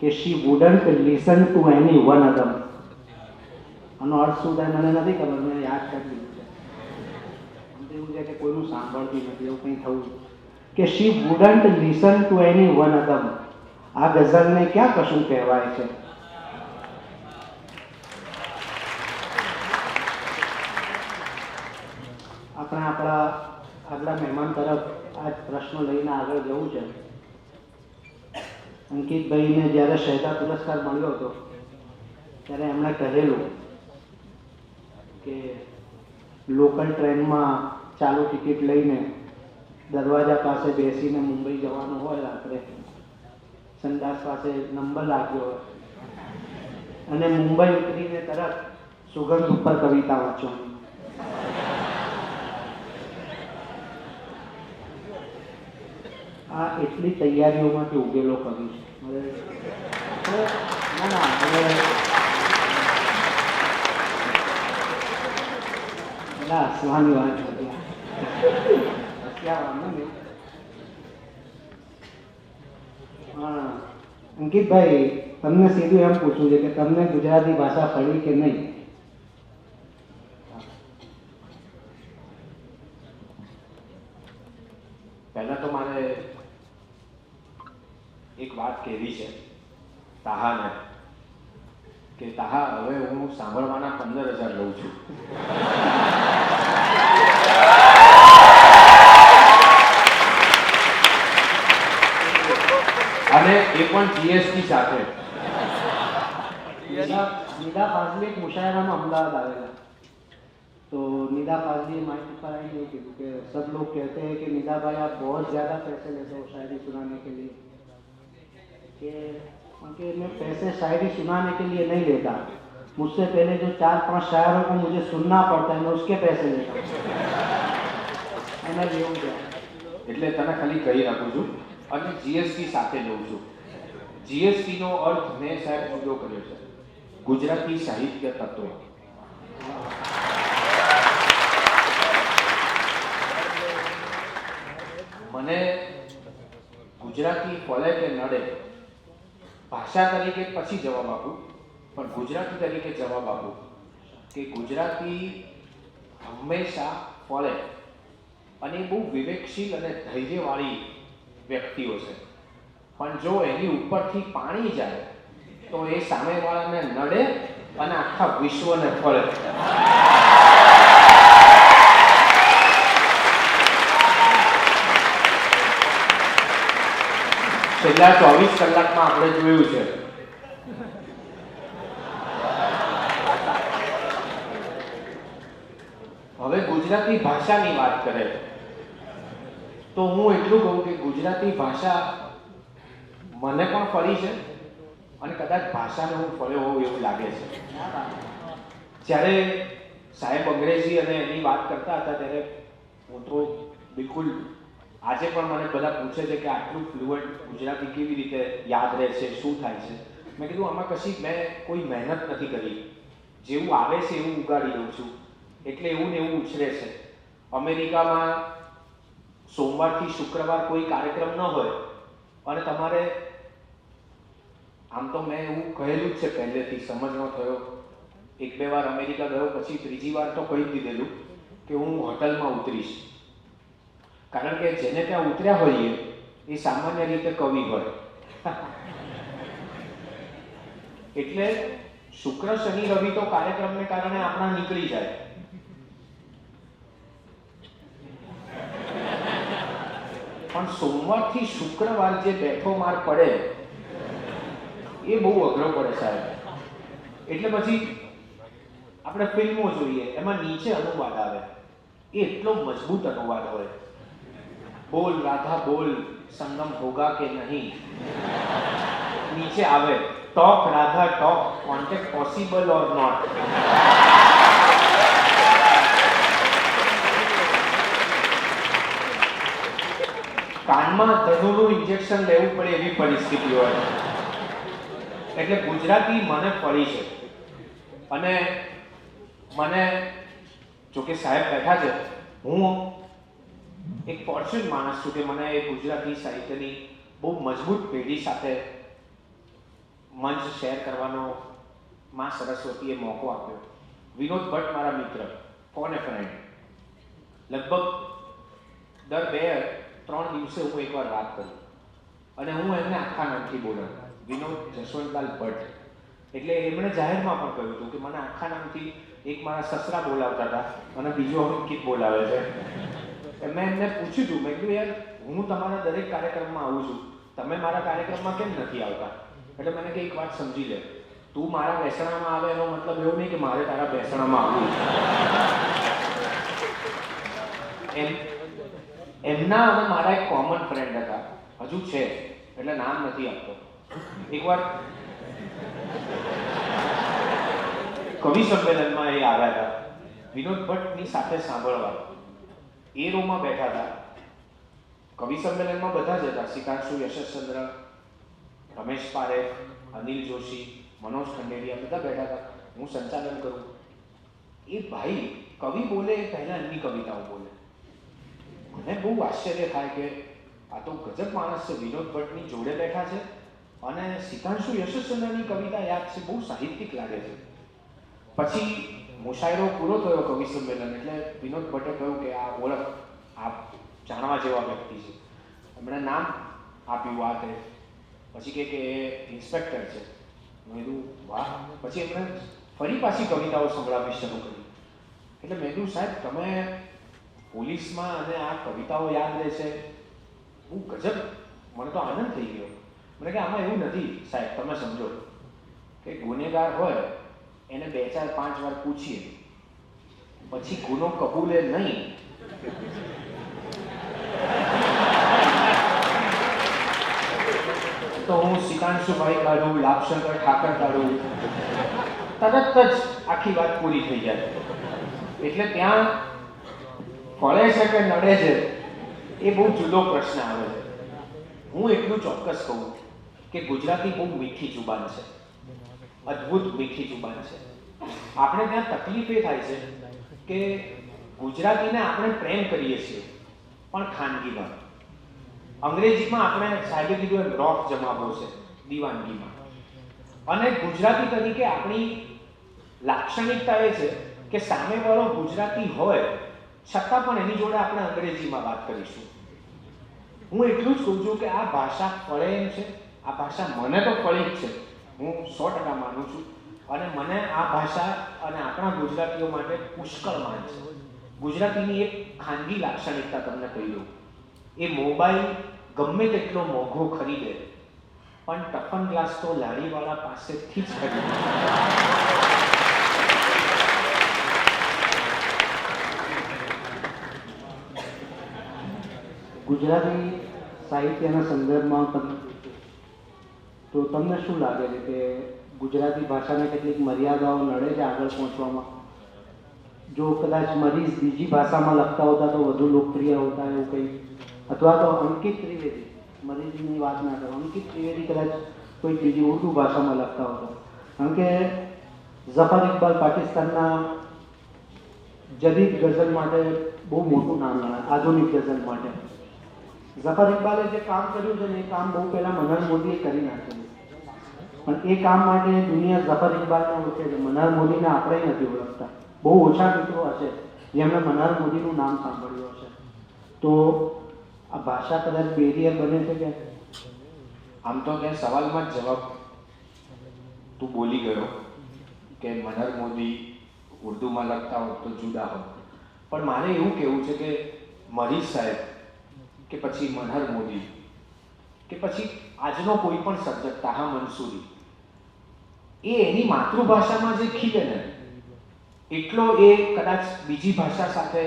કે she wouldn't listen to anyone અધમ. આનો અર્થ શું થાય મને નથી ખબર, મેં યાદ કરી લીધું છે. એવું છે કે કોઈનું સાંભળતી નથી, એવું કંઈ થવું કે she wouldn't listen to anyone અધમ. આ ગઝલને ક્યાં કશું કહેવાય છે. આપણે આપણા આગલા મહેમાન તરફ આ પ્રશ્ન લઈને આગળ જવું છે. અંકિતભાઈને જ્યારે શહેદા પુરસ્કાર મળ્યો હતો ત્યારે એમણે કહેલું કે લોકલ ટ્રેનમાં ચાલુ ટિકિટ લઈને દરવાજા પાસે બેસીને મુંબઈ જવાનું હોય, રાત્રે સંડાસ પાસે નંબર લાગ્યો હોય અને મુંબઈ ઉતરીને તરત સુગંધ ઉપર કવિતા વાંચવાની. આ એટલી તૈયારીઓમાંથી ઉગેલો કવિ છે. ના ના હવે હસવાની વાત હતી. હા અંકિતભાઈ, તમને સીધું એમ પૂછવું છે કે તમને ગુજરાતી ભાષા પડી કે નહીં? પહેલા તો મારે એક વાત કહેવી છે તાહાને કે તાહા, હવે હું સાંભળવાના 15,000 લઉં છું. અને એ પણ જીએસટી સાથે. નિદા ફાઝલી એક મુશાયરામાં અમદાવાદ आवेगा तो निदा फाजली माइक पर आई नहीं कि सब लोग कहते हैं कि निदा भाई आप बहुत ज़्यादा पैसे लेते हो शायरी सुनाने के लिए, कि उनके मैं पैसे शायरी सुनाने के लिए नहीं लेता, मुझसे पहले जो 4-5 शायरों को मुझे सुनना पड़ता है मैं उसके पैसे लेता हूँ. એના જેવું છે. એટલે તને ખાલી કહી રાખું છું અને જીએસટી સાથે લઉં છું. જીએસટીનો અર્થ મેં સાહેબ જુદો કર્યો છે, ગુજરાતી સાહિત્ય તત્વ. ફળે કે નડે, ભાષા તરીકે પછી જવાબ આપું, પણ ગુજરાતી તરીકે જવાબ આપું કે ગુજરાતી હંમેશા ફળે, અને બહુ વિવેકશીલ અને ધૈર્યવાળી વ્યક્તિઓ છે. પણ જો એની ઉપરથી પાણી જાય તો એ સામેવાળાને નડે અને આખા વિશ્વને ફળે. છેલ્લા 24 કલાકમાં આપણે જોયું છે હવે ગુજરાતી ભાષાની વાત કરે તો હું એટલું કહું કે ગુજરાતી ભાષા મને પણ ફળી છે અને કદાચ ભાષાને હું ફળ્યો હોઉં એવું લાગે છે. જ્યારે સાહેબ અંગ્રેજી અને એની વાત કરતા હતા ત્યારે હું તો બિલકુલ, આજે પણ મને બધા પૂછે છે કે આટલું ફ્લુઅન્ટ ગુજરાતી કેવી રીતે યાદ રહે છે, શું થાય છે. મેં કીધું આમાં કશી મેં કોઈ મહેનત નથી કરી, જેવું આવે છે એવું ઉગાડી દઉં છું, એટલે એવું ને એવું ઉછરે છે. અમેરિકામાં સોમવારથી શુક્રવાર કોઈ કાર્યક્રમ ન હોય અને તમારે, આમ તો મેં એવું કહેલું જ છે પહેલેથી, સમજ ન થયો, 1-2 વાર અમેરિકા ગયો, પછી ત્રીજી વાર તો કહી દીધેલું કે હું હોટલમાં ઉતરીશ, કારણ કે જેને ત્યાં ઉતર્યા હોઈએ એ સામાન્ય રીતે કવિ હોય. એટલે શુક્ર શનિ રવિ તો કાર્યક્રમને કારણે આપણા નીકળી જાય, પણ સોમવારથી શુક્રવાર જે બેઠો માર પડે એ બહુ અઘરો પડે સાહેબ. એટલે પછી આપણે ફિલ્મો જોઈએ, એમાં નીચે અનુવાદ આવે, એ એટલો મજબૂત અનુવાદ હોય, બોલ રાધા બોલ સંગમ હોગા કે નહીં, નીચે આવે ટોક રાધા ટોક, કોન્ટેક્ટ પોસિબલ ઓર નોટ. કાનમાં ધનુનું ઇન્જેક્શન લેવું પડે એવી પરિસ્થિતિ હોય. એટલે ગુજરાતી મને ફળી છે. અને મને, જોકે સાહેબ બેઠા છે, હું એક ફોર્ચ્યુન માણસ છું કે મને એ ગુજરાતી સાહિત્યની બહુ મજબૂત પેઢી સાથે મંચ શેર કરવાનો માં સરસ્વતીએ મોકો આપ્યો. વિનોદ ભટ્ટ મારા મિત્ર, ફોન એ ફ્રેન્ડ. લગભગ દર 2-3 દિવસે હું એકવાર વાત કરું અને હું એમને આખા નામથી બોલાવું, વિનોદ જશવંતલાલ ભટ્ટ. એટલે એમણે જાહેરમાં પણ કહ્યું હતું કે મને આખા નામથી એક મારા સસરા બોલાવતા હતા અને બીજો અંકિત બોલાવે છે. મેં એમને પૂછ્યું હતું, મેં કીધું યાર હું તમારા દરેક કાર્યક્રમમાં આવું છું, તમે મારા કાર્યક્રમમાં કેમ નથી આવતા? એટલે મને કે એક વાત સમજી લે, તું મારા બેસણામાં આવે એનો મતલબ એવો નહીં કે મારે તારા બેસણામાં આવવું. એમના અને મારા એક કોમન ફ્રેન્ડ હતા, હજુ છે, એટલે નામ નથી આપતો. એકવાર કવિ સંમેલનમાં એ આવ્યા હતા, વિનોદ ભટ્ટની સાથે સાંભળવા. એ રોમાં બેઠા હતા. કવિ સંમેલનમાં બધા જ હતા, સિકાંશુ, યશસ્ચંદ્ર, રમેશ પારેખ, અનિલ જોશી, મનોજ ખંડેરિયા, બધા બેઠા હતા. હું સંચાલન કરું. એ ભાઈ કવિ બોલે એ પહેલા એમની કવિતાઓ બોલે. મને બહુ આશ્ચર્ય થાય કે આ તો ગજબ માણસ છે, વિનોદ ભટ્ટની જોડે બેઠા છે અને સિકાંશુ યશસ્ચંદ્રની કવિતા યાદ છે, બહુ સાહિત્યિક લાગે છે. પછી મુશાયરો પૂરો થયો કવિ સંમેલન, એટલે વિનોદ ભટ્ટે કહ્યું કે આ ઓળખ, આ જાણવા જેવા વ્યક્તિ છે. એમણે નામ આપ્યું આ તે, પછી કે એ ઇન્સ્પેક્ટર છે. મેં કીધું વાહ. પછી એમણે ફરી પાછી કવિતાઓ સંભળાવી શરૂ કરી. એટલે મેં કીધું સાહેબ તમે પોલીસમાં અને આ કવિતાઓ યાદ રહે છે, બહુ ગજબ, મને તો આનંદ થઈ ગયો. મને કે આમાં એવું નથી સાહેબ, તમે સમજો કે ગુનેગાર હોય એને 2-4-5 વાર પૂછીએ, પછી ગુનો કબૂલે નહીં તો હું સિકાંશુભાઈ કાઢું, લાભશંકર ઠાકર કાઢું, તરત જ આખી વાત પૂરી થઈ જાય. એટલે ત્યાં ફળે છે કે નડે છે એ બહુ જુદો પ્રશ્ન આવે છે. હું એટલું ચોક્કસ કહું કે ગુજરાતી બહુ મીઠી જુબાન છે, અદ્ભુત મીઠી જુબાન છે. આપણે ત્યાં તકલીફ એ થાય છે કે ગુજરાતીને આપણે પ્રેમ કરીએ છીએ પણ ખાનગીમાં. અંગ્રેજીમાં આપણે સાહેબે કીધું એમ રોફ જમાવો છે દીવાનગીમાં, અને ગુજરાતી તરીકે આપણી લાક્ષણિકતા એ છે કે સામેવાળો ગુજરાતી હોય છતાં પણ એની જોડે આપણે અંગ્રેજીમાં વાત કરીશું. હું એટલું જ કહું છું કે આ ભાષા ફળે એમ છે, આ ભાષા મને તો ફળી જ છે, હું 100% માનું છું. અને મને આ ભાષા અને આપણા ગુજરાતીઓ માટે પુષ્કળ માન છે. ગુજરાતીની એક ખાનગી લાક્ષણિકતા તમને કહી દઉં, એ મોબાઈલ ગમે તેટલો મોંઘો ખરીદે પણ ટફન ગ્લાસ તો લારીવાળા પાસેથી જ ખરીદે. ગુજરાતી સાહિત્યના સંદર્ભમાં તમે તો તમને શું લાગે છે કે ગુજરાતી ભાષાને કેટલીક મર્યાદાઓ નડે છે આગળ પહોંચવામાં? જો કદાચ મરીઝ બીજી ભાષામાં લખતા હોતા તો વધુ લોકપ્રિય હોતા એવું કંઈ, અથવા તો અંકિત ત્રિવેદી, મરીઝની વાત ના કરો, અંકિત ત્રિવેદી કદાચ કોઈ બીજી ઉર્દુ ભાષામાં લખતા હોતા. કારણ કે ઝફર ઇકબાલ પાકિસ્તાનના જદીદ ગઝલ માટે બહુ મોટું નામ ગણાય, આધુનિક ગઝલ માટે. ઝફર ઇકબાલે જે કામ કર્યું છે ને એ કામ બહુ પહેલાં મનહર મોદીએ કરી નાખ્યું, પણ એ કામ માટે દુનિયા ઝફર ઇકબાલને ઓળખે છે, મનહર મોદીને આપણે નથી ઓળખતા. બહુ ઓછા મિત્રો હશે જેમણે મનહર મોદીનું નામ સાંભળ્યું હશે. તો આ ભાષા કદાચ બેરિયર બને છે કે? આમ તો કે સવાલમાં જ જવાબ તું બોલી ગયો કે મનહર મોદી ઉર્દુમાં લખતા હોત તો જુદા હોત, પણ મારે એવું કહેવું છે કે મરીઝ સાહેબ કે પછી મનહર મોદી કે પછી આજનો કોઈ પણ સર્જક તાહા મંસૂરી, એ એની માતૃભાષામાં જે ખીલે ને એટલો એ કદાચ બીજી ભાષા સાથે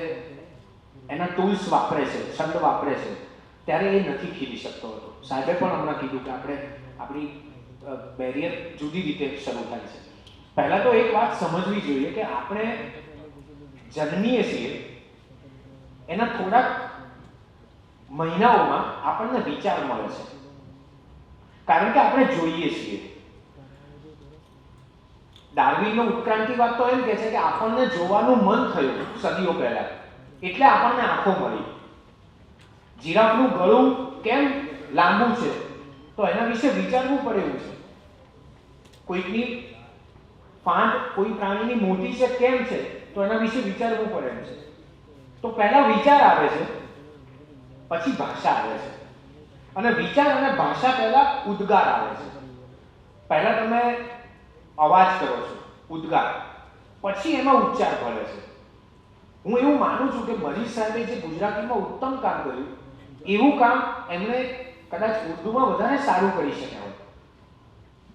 એના ટૂલ્સ વાપરે છે, છંદ વાપરે છે, ત્યારે એ નથી ખીલી શકતો હતો. સાહેબે પણ હમણાં કીધું કે આપણે આપણી બેરિયર જુદી રીતે શરૂ થાય છે. પહેલાં તો એક વાત સમજવી જોઈએ કે આપણે જન્મીએ છીએ એના થોડાક મહિનાઓમાં આપણને વિચાર મળે છે, કારણ કે આપણે જોઈએ છીએ. ડાર્વિનનો ઉત્ક્રાંતિવાદ તો એમ કહે છે કે આપણને જોવાનું મન થયું સદીઓ પહેલા એટલે આપણને આંખો મળી. જીરાફનું ગળું કેમ લાંબુ છે તો એના વિશે વિચારવું પડે એવું છે. કોઈકની ફાંદ કોઈ પ્રાણીની મોટી છે કેમ છે તો એના વિશે વિચારવું પડે એમ છે. તો પહેલા વિચાર આવે છે, પછી ભાષા આવે છે, અને વિચાર અને ભાષા પહેલા ઉદ્ગાર આવે છે. પહેલા તમે અવાજ કરો છો, ઉદ્ગાર, પછી એમાં ઉચ્ચાર ભળે છે. હું એવું માનું છું કે મરીઝ સાહેબે જે ગુજરાતીમાં ઉત્તમ કામ કર્યું એવું કામ એમણે કદાચ ઉર્દુમાં વધારે સારું કરી શક્યા હોત.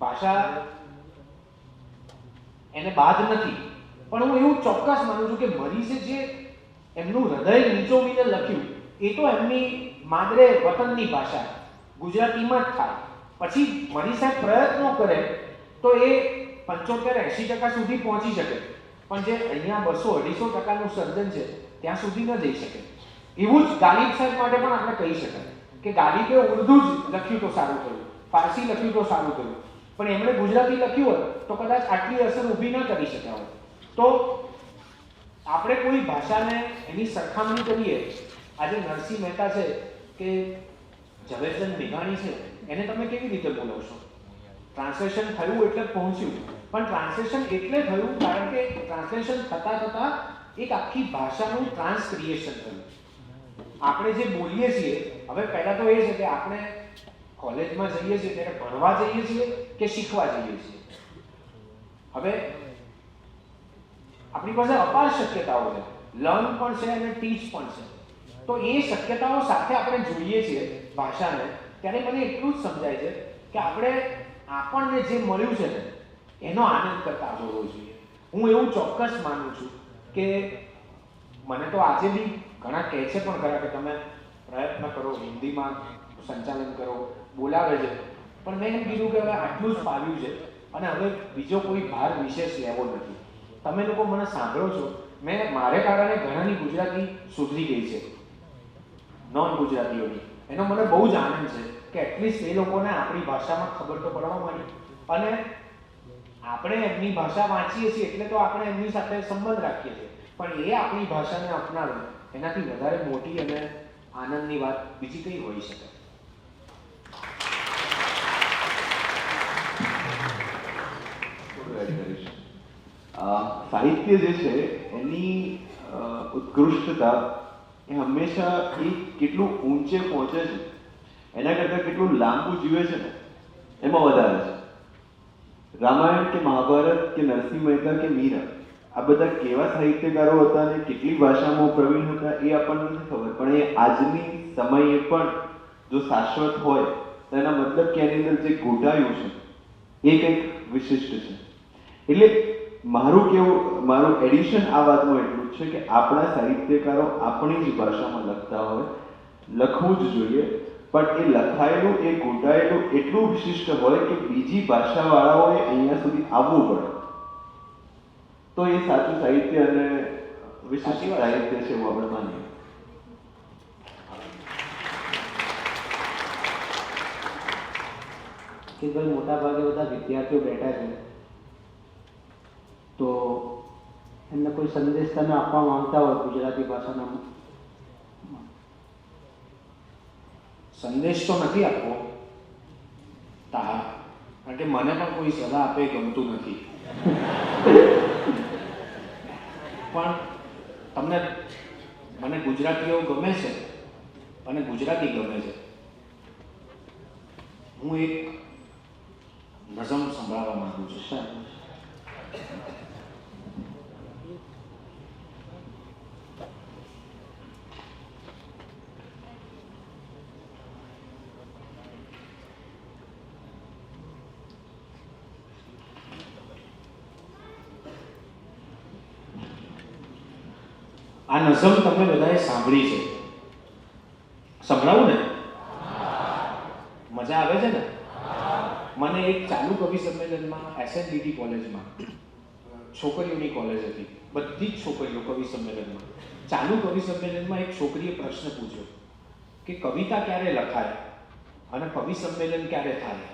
ભાષા એને બાદ નથી, પણ હું એવું ચોક્કસ માનું છું કે મરીઝે જે એમનું હૃદય નીચોવીને લખ્યું એ તો એમની માદરે વતનની ભાષા ગુજરાતીમાં જ થાય. પછી મરીઝ સાહેબ પ્રયત્નો કરે તો એ 75-80% સુધી પહોંચી શકે, પણ જે અહીંયા 200-250%નું સર્જન છે ત્યાં સુધી ન જઈ શકે. એવું જ ગાલિબ સાહેબ માટે પણ આપણે કહી શકાય કે ગાલિબે ઉર્દુ જ લખ્યું તો સારું થયું, ફારસી લખ્યું તો સારું થયું, પણ એમણે ગુજરાતી લખ્યું હોત તો કદાચ આટલી અસર ઊભી ન કરી શક્યા હોત. તો આપણે કોઈ ભાષાને એની સરખામણી કરીએ, આજે નરસિંહ મહેતા છે કે ઝવેરચંદ મેઘાણી છે, એને તમે કેવી રીતે બોલાવશો? ટ્રાન્સલેશન થયું એટલે પહોંચ્યું, પણ ટ્રાન્સલેશન એટલે થયું કારણ કે ટ્રાન્સલેશન થતાં એક આખી ભાષાનું ટ્રાન્સક્રિએશન થયું. આપણે જે બોલીએ છીએ, હવે પહેલાં તો એ છે કે આપણે કોલેજમાં જઈએ છીએ ત્યારે ભણવા જઈએ છીએ કે શીખવા જઈએ છીએ. હવે આપણી પાસે અપાર શક્યતાઓ છે, લર્ન પણ છે અને ટીચ પણ છે. તો એ શક્યતાઓ સાથે આપણે જોઈએ છીએ ભાષાને, ત્યારે મને એટલું જ સમજાય છે કે આપણને જે મળ્યું છે ને એનો આનંદ કરતા આવડવો જોઈએ. હું એવું ચોક્કસ માનું છું કે મને તો આજે બી ઘણા કહે છે પણ ખરા કે તમે પ્રયત્ન કરો, હિન્દીમાં સંચાલન કરો, બોલાવે છે, પણ મેં એમ કીધું કે હવે આટલું જ ફાવ્યું છે અને હવે બીજો કોઈ ભાર વિશેષ લેવો નથી. તમે લોકો મને સાંભળો છો, મારે કારણે ઘણાની ગુજરાતી સુધરી ગઈ છે, નોન ગુજરાતીઓની. એનો મને બહુ જ આનંદ છે કે એટલીસ્ટ એ લોકોને આપણી ભાષામાં ખબર તો પડવા માંડી, અને આપણે એમની ભાષા વાંચીએ છીએ એટલે તો આપણે એમની સાથે સંબંધ રાખીએ છીએ, પણ એ આપણી ભાષાને અપનાવે એનાથી વધારે મોટી અને આનંદની વાત બીજી કઈ હોઈ શકે? સાહિત્ય જે છે એની ઉત્કૃષ્ટતા એ હંમેશા એ કેટલું ઊંચે પહોંચે છે એના કરતાં કેટલું લાંબુ જીવે છે ને એમાં વધારે છે. રામાયણ કે મહાભારત કે નરસિંહ મહેતા કે મીરા આ બધા કેવા સાહિત્યકારો હતા અને કેટલી ભાષામાં પ્રવીણ હતા એ આપણને નથી ખબર, પણ એ આજની સમયે પણ જો શાશ્વત હોય તો એના મતલબ કે એની અંદર જે ઘૂંટાયું છે એ કંઈક વિશિષ્ટ છે. એટલે મારું એડિશન આ વાતમાં એટલું જ છે કે આપણા સાહિત્યકારો આપણી જ ભાષામાં લખતા હોય, લખવું જ જોઈએ, પણ એ લખાયેલું એ ઘૂંટાયેલું એટલું વિશિષ્ટ હોય કે બીજી ભાષાવાળાઓએ અહીંયા સુધી આવવું પડે તો એ સાચું સાહિત્ય અને વિશિષ્ટ સાહિત્ય છે એવું આપણે માનીએ. કે ભાઈ મોટા ભાગે બધા વિદ્યાર્થીઓ બેઠા છે, તો એમને કોઈ સંદેશ તમે આપવા માંગતા હોય ગુજરાતી ભાષાના? સંદેશ તો નથી આપવો તાહા, કારણ કે મને પણ કોઈ સલાહ આપે એ ગમતું નથી. પણ મને ગુજરાતીઓ ગમે છે અને ગુજરાતી ગમે છે. હું એક નઝમ સંભળાવવા માંગુ છું. આ નઝમ તમે બધાએ સાંભળી છે, સંભળાવું ને? મજા આવે છે ને? મને એક ચાલુ કવિ સંમેલનમાં SNDT કોલેજમાં, છોકરીઓની કોલેજ હતી, બધી જ છોકરીઓ કવિ સંમેલનમાં, ચાલુ કવિ સંમેલનમાં એક છોકરીએ પ્રશ્ન પૂછ્યો કે કવિતા ક્યારે લખાય અને કવિ સંમેલન ક્યારે થાય?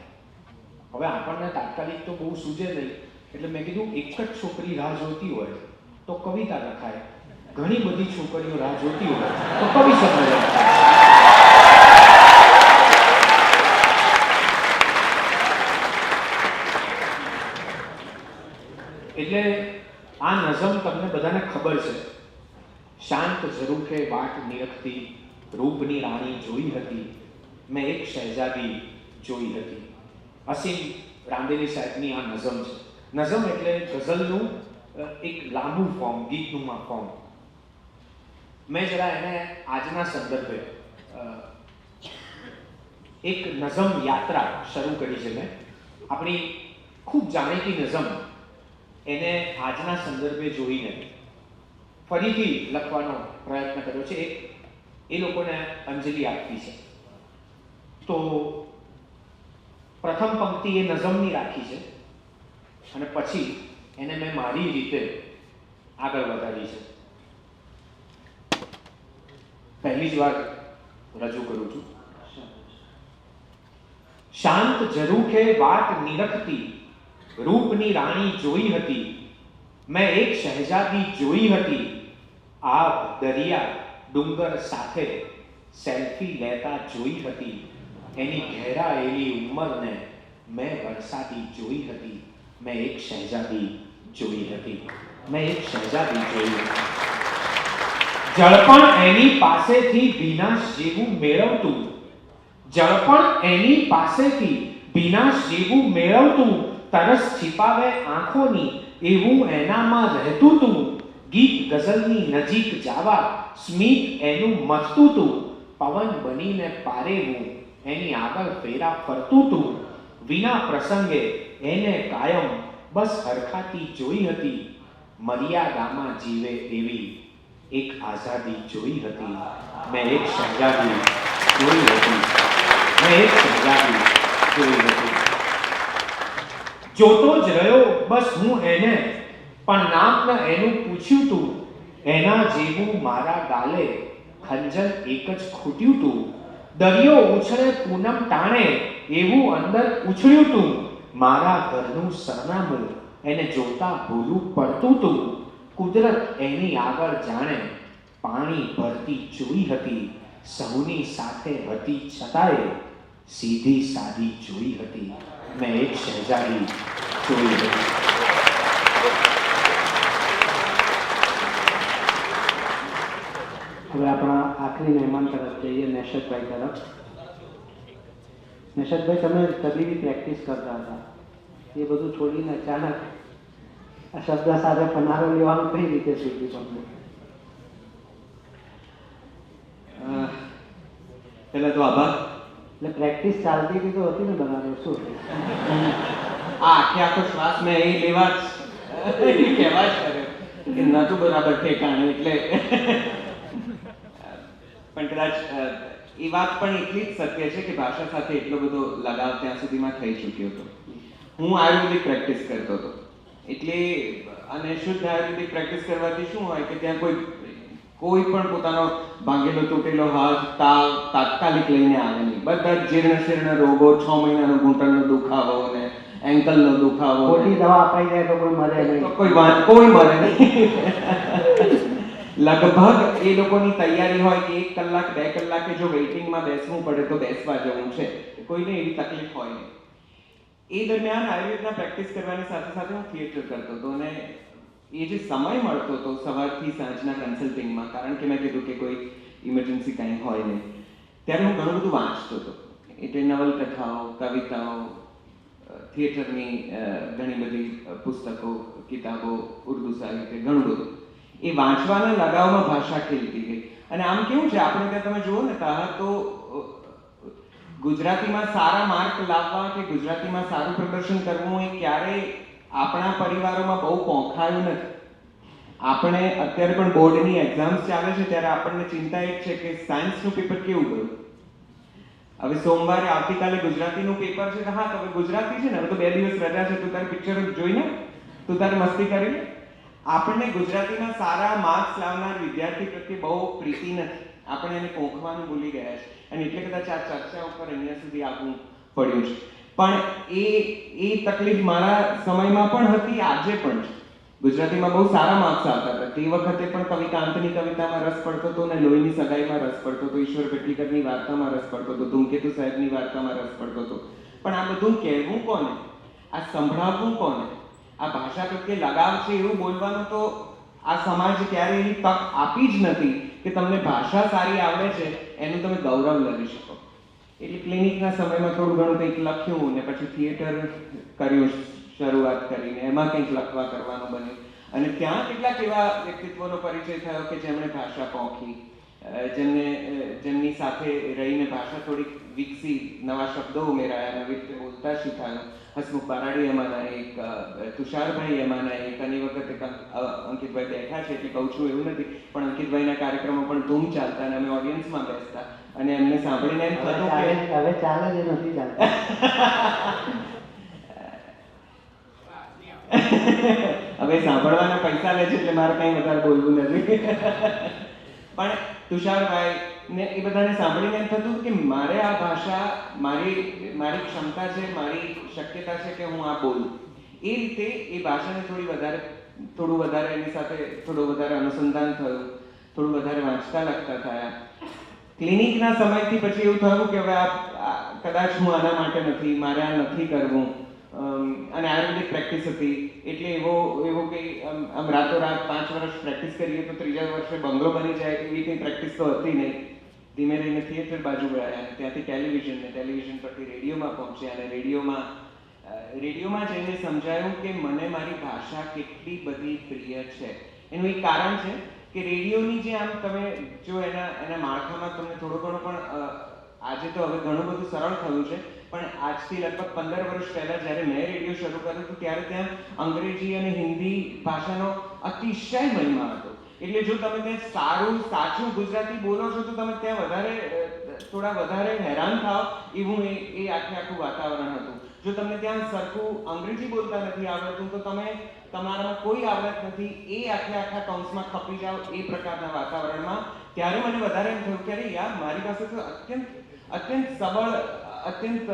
હવે આપણને તાત્કાલિક તો બહુ સૂઝે નહીં, એટલે મેં કીધું એક જ છોકરી રાહ જોતી હોય તો કવિતા લખાય, ઘણી બધી છોકરીઓ રાહ જોતી હોય તો કવિ સંમેલન થાય. એટલે આ નઝમ તમને બધાને ખબર છે. શાંત ઝરૂખે વાટ નિરખતી, રૂપની રાણી જોઈ હતી, મેં એક શહેજાદી જોઈ હતી. અસીમ રાંદેરી સાહેબની આ નઝમ છે. નઝમ એટલે ગઝલનું એક લાંબુ ફોર્મ, ગીતનું ફોર્મ. મેં જરા એને આજના સંદર્ભે એક નઝમ યાત્રા શરૂ કરી છે. મેં આપણી ખૂબ જાણીતી નઝમ એને આજના સંદર્ભે જોઈને ફરીથી લખવાનો પ્રયત્ન કર્યો છે. એ લોકોને અંજલિ આપવી છે. તો પ્રથમ પંક્તિ એ નઝમની રાખી છે અને પછી એને મેં મારી રીતે આગળ વધારી છે. પહેલી જ વાર રજૂ કરું છું. શાંત ઝરૂખે વાટ નિરખતી, રૂપની રાણી જોઈ હતી, મેં એક શહેજાદી જોઈ હતી, આબ દરિયા ડુંગર સાથે સેલ્ફી લેતા જોઈ હતી, એની ઘેરાયેલી ઉંમરને મેં વરસાદી જોઈ હતી, મેં એક શહેજાદી જોઈ હતી, મેં એક શહેજાદી જોઈ હતી. જળપણ એની પાસેથી વિનાશ જેવું મેળવતું, જળપણ એની પાસેથી વિનાશ જેવું મેળવતું, તરસ छिपावे આંખોની એવું એનામાં રહેતું તું, ગીત ગઝલની નજીક જાવા સ્મિત એનું મથતું તું, પવન બનીને પારેવું એની આગળ ફેરા ફરતું તું, વિના પ્રસંગે એને કાયમ બસ હરખાતી જોઈ હતી, મર્યાદામાં જીવે એવી એક આઝાદી જોઈ હતી, મેં એક શહેજાદી જોઈ હતી, મેં એક શહેજાદી જોઈ હતી. જોતો જ રહ્યો બસ હું એને, પણ નામ ન એનું પૂછ્યું તું, એના જેવું મારા ગાલે ખંજર એક જ ખૂટ્યું તું, દરિયો ઉછળે પૂનમ ટાણે એવું અંદર ઉછળ્યું તું, મારા ઘરનું સરનામું એને જોતા ભૂલું પડતું તું, કુદરત એની આગળ જાણે પાણી ભરતી જોઈ હતી, સૌની સાથે હતી છતાંય સીધી સાદી જોઈ હતી, મેં એક શહેજાદી જોઈ હતી. હવે આપણા આખરી મહેમાન તરફ જઈએ, નેશદભાઈ તરફ. નેશદભાઈ, તમે તબીબી પ્રેક્ટિસ કરતા હતા, એ બધું છોડીને અચાનક આ શબ્દ સાથે પનારો લેવાનું કઈ રીતે શીખ્યું તમને? પહેલા તો આભાર. એટલે પ્રેક્ટિસ ચાલતી હતી તો હતી ને બનાવો, શું આ આખો શ્વાસ મેં એ લેવા જ કહેવા જ કર્યો કે નતું બરાબર ઠેકાણે, એટલે પણ કદાચ એ વાત પણ એટલી જ સત્ય છે કે ભાષા સાથે એટલો બધો લગાવ ત્યાં સુધીમાં થઈ ચૂક્યો હતો. હું આયુર્વેદિક પ્રેક્ટિસ કરતો હતો, એટલે અને શુદ્ધ આયુર્વેદિક પ્રેક્ટિસ કરવાથી શું હોય કે ત્યાં કોઈ પણ પોતાનો ભાંગેલો તૂટેલો હાથ તાવ તાત્કાલિક લઈને આવે નહીં. બધા જીર્ણ શીર્ણ રોગો, 6 મહિનાનો ઘૂંટણનો દુખાવો ને એન્કલનો દુખાવો, ખોટી દવા અપાઈ જાય તો કોઈ મરે નહીં, કોઈ મરે નહીં. લગભગ એ લોકોની તૈયારી હોય કે 1 કલાક 2 કલાકે જો વેઇટિંગમાં બેસવું પડે તો બેસવા જવું છે, કોઈને એવી તકલીફ હોય નહીં. એ દરમિયાન આયુર્વેદના પ્રેક્ટિસ કરવાની સાથે સાથે હું થિયેટર કરતો હતો, અને એ જે સમય મળતો હતો સવારથી સાંજના કન્સલ્ટિંગમાં, કારણ કે મેં કીધું કે કોઈ ઇમરજન્સી કંઈ હોય નહીં, ત્યારે હું ઘણું બધું વાંચતો હતો. એટલે નવલકથાઓ, કવિતાઓ, થિયેટરની ઘણી બધી પુસ્તકો, કિતાબો, ઉર્દુ સાહિત્ય, ઘણું બધું. એ વાંચવાના લગાવમાં ભાષા ખેલતી ગઈ. અને આમ કેવું છે, આપણે ત્યાં તમે જુઓ ને તારા તો ગુજરાતીમાં સારા માર્ક લાવવા કે ગુજરાતીમાં સારું પ્રદર્શન કરવું એ ક્યારેય આપણા પરિવારોમાં બહુ પોંખાયું નથી. આપણે અત્યારે પણ બોર્ડની એક્ઝામ્સ ચાલે છે ત્યારે આપણને ચિંતા એ જ છે કે સાયન્સનું પેપર કેવું ગયું. હવે સોમવારે આવતીકાલે ગુજરાતીનું પેપર છે તો હા, તો હવે ગુજરાતી છે ને, હવે તો 2 દિવસ રજા છે, તું તારી પિક્ચર જોઈને તું તારી મસ્તી કરી લે. આપણને ગુજરાતીમાં સારા માર્ક્સ લાવનાર વિદ્યાર્થી પ્રત્યે બહુ પ્રીતિ નથી, આપણે એને પોંખવાનું ભૂલી ગયા છે, અને એટલે કદાચ આ ચર્ચા ઉપર અહીંયા સુધી આવવું પડ્યું છે. પણ એ તકલીફ મારા સમયમાં પણ હતી, આજે પણ છે. ગુજરાતીમાં બહુ સારા માર્ક્સ આવતા હતા. તે વખતે પણ કવિકાંતની કવિતામાં રસ પડતો હતો, ને લોહીની સગાઈમાં રસ પડતો હતો, ઈશ્વર પેટલીકરની વાર્તામાં રસ પડતો હતો, ધૂમકેતુ સાહેબની વાર્તામાં રસ પડતો હતો. પણ આ બધું કહેવું કોને? આ સંભળાવવું કોને? આ ભાષા પ્રત્યે લગાવ છે એવું બોલવાનું તો આ સમાજ ક્યારેય એવી તક આપી જ નથી કે તમને ભાષા સારી આવડે છે એનું તમે ગૌરવ લઈ શકો. એટલે ક્લિનિકના સમયમાં થોડું ઘણું કંઈક લખ્યું, ને પછી થિયેટર કર્યું શરૂઆત કરીને, એમાં કંઈક લખવા કરવાનું બન્યું, અને ત્યાં કેટલાક એવા વ્યક્તિત્વનો પરિચય થયો કે જેમણે ભાષા પોંખી, જેમની સાથે રહીને ભાષા થોડીક વિકસી, નવા શબ્દો ઉમેરાયા, નવી રીતે બોલતા શીખાયું. હસમુખ બારાડી એમાંના એક, તુષારભાઈ એમાંના એક, અને એ વખતે અંકિતભાઈ બેઠા છે એટલે કહું છું એવું નથી, પણ અંકિતભાઈના કાર્યક્રમો પણ ધૂમ ચાલતા, અને અમે ઓડિયન્સમાં બેસતા, અને એમને સાંભળીને એમ થતું કે હવે ચાલે છે, નથી ચાલતા. હવે સાંભળવાના પૈસા લે છે એટલે મારે કંઈ વધારે બોલવું નથી. પણ તુષારભાઈ ને એ બધાને સાંભળીને એમ થતું કે મારે આ ભાષા, મારી ક્ષમતા છે, મારી શક્યતા છે કે હું આ બોલું. એ રીતે એ ભાષાને થોડું વધારે એની સાથે થોડું વધારે અનુસંધાન થયું, થોડું વધારે વાંચતા લખતા થયા. ક્લિનિકના સમયથી પછી એવું થયું કે હવે આ કદાચ હું આના માટે નથી, મારે આ નથી કરવું. અને આયુર્વેદિક પ્રેક્ટિસ હતી એટલે એવો કંઈ આમ રાતોરાત 5 વર્ષ પ્રેક્ટિસ કરીએ તો 3જા વર્ષે બંગલો બની જાય એવી કંઈ પ્રેક્ટિસ તો હતી નહીં. ધીમે રહીને થિયેટર બાજુ ગયા, ત્યાંથી ટેલિવિઝન પરથી રેડિયોમાં પહોંચ્યા, અને રેડિયોમાં જઈને સમજાયું કે મને મારી ભાષા કેટલી બધી પ્રિય છે. એનું એક કારણ છે કે રેડિયોની જે આમ તમે જો એના માળખામાં તમને થોડો ઘણો પણ આજે તો હવે ઘણું બધું સરળ થયું છે, પણ આજથી લગભગ 15 વર્ષ પહેલા જ્યારે મેં રેડિયો શરૂ કર્યું હતું ત્યારે ત્યાં અંગ્રેજી અને હિન્દી ભાષાનો અતિશય મહિમા હતો. એટલે જો તમે ત્યાં સાચું ગુજરાતી બોલો છો તો તમે ત્યાં થોડા વધારે હેરાન થાવ એવું એ આખું વાતાવરણ હતું. જો તમને ત્યાં સરખું અંગ્રેજી બોલતા નથી આવડતું તો તમે તમારામાં કોઈ આવડત નથી એ આખા કૌંસમાં ખપી જાઓ એ પ્રકારના વાતાવરણમાં. ત્યારે મને વધારે એમ થયું કે અરે યાર, મારી પાસે તો અત્યંત સબળ, અત્યંત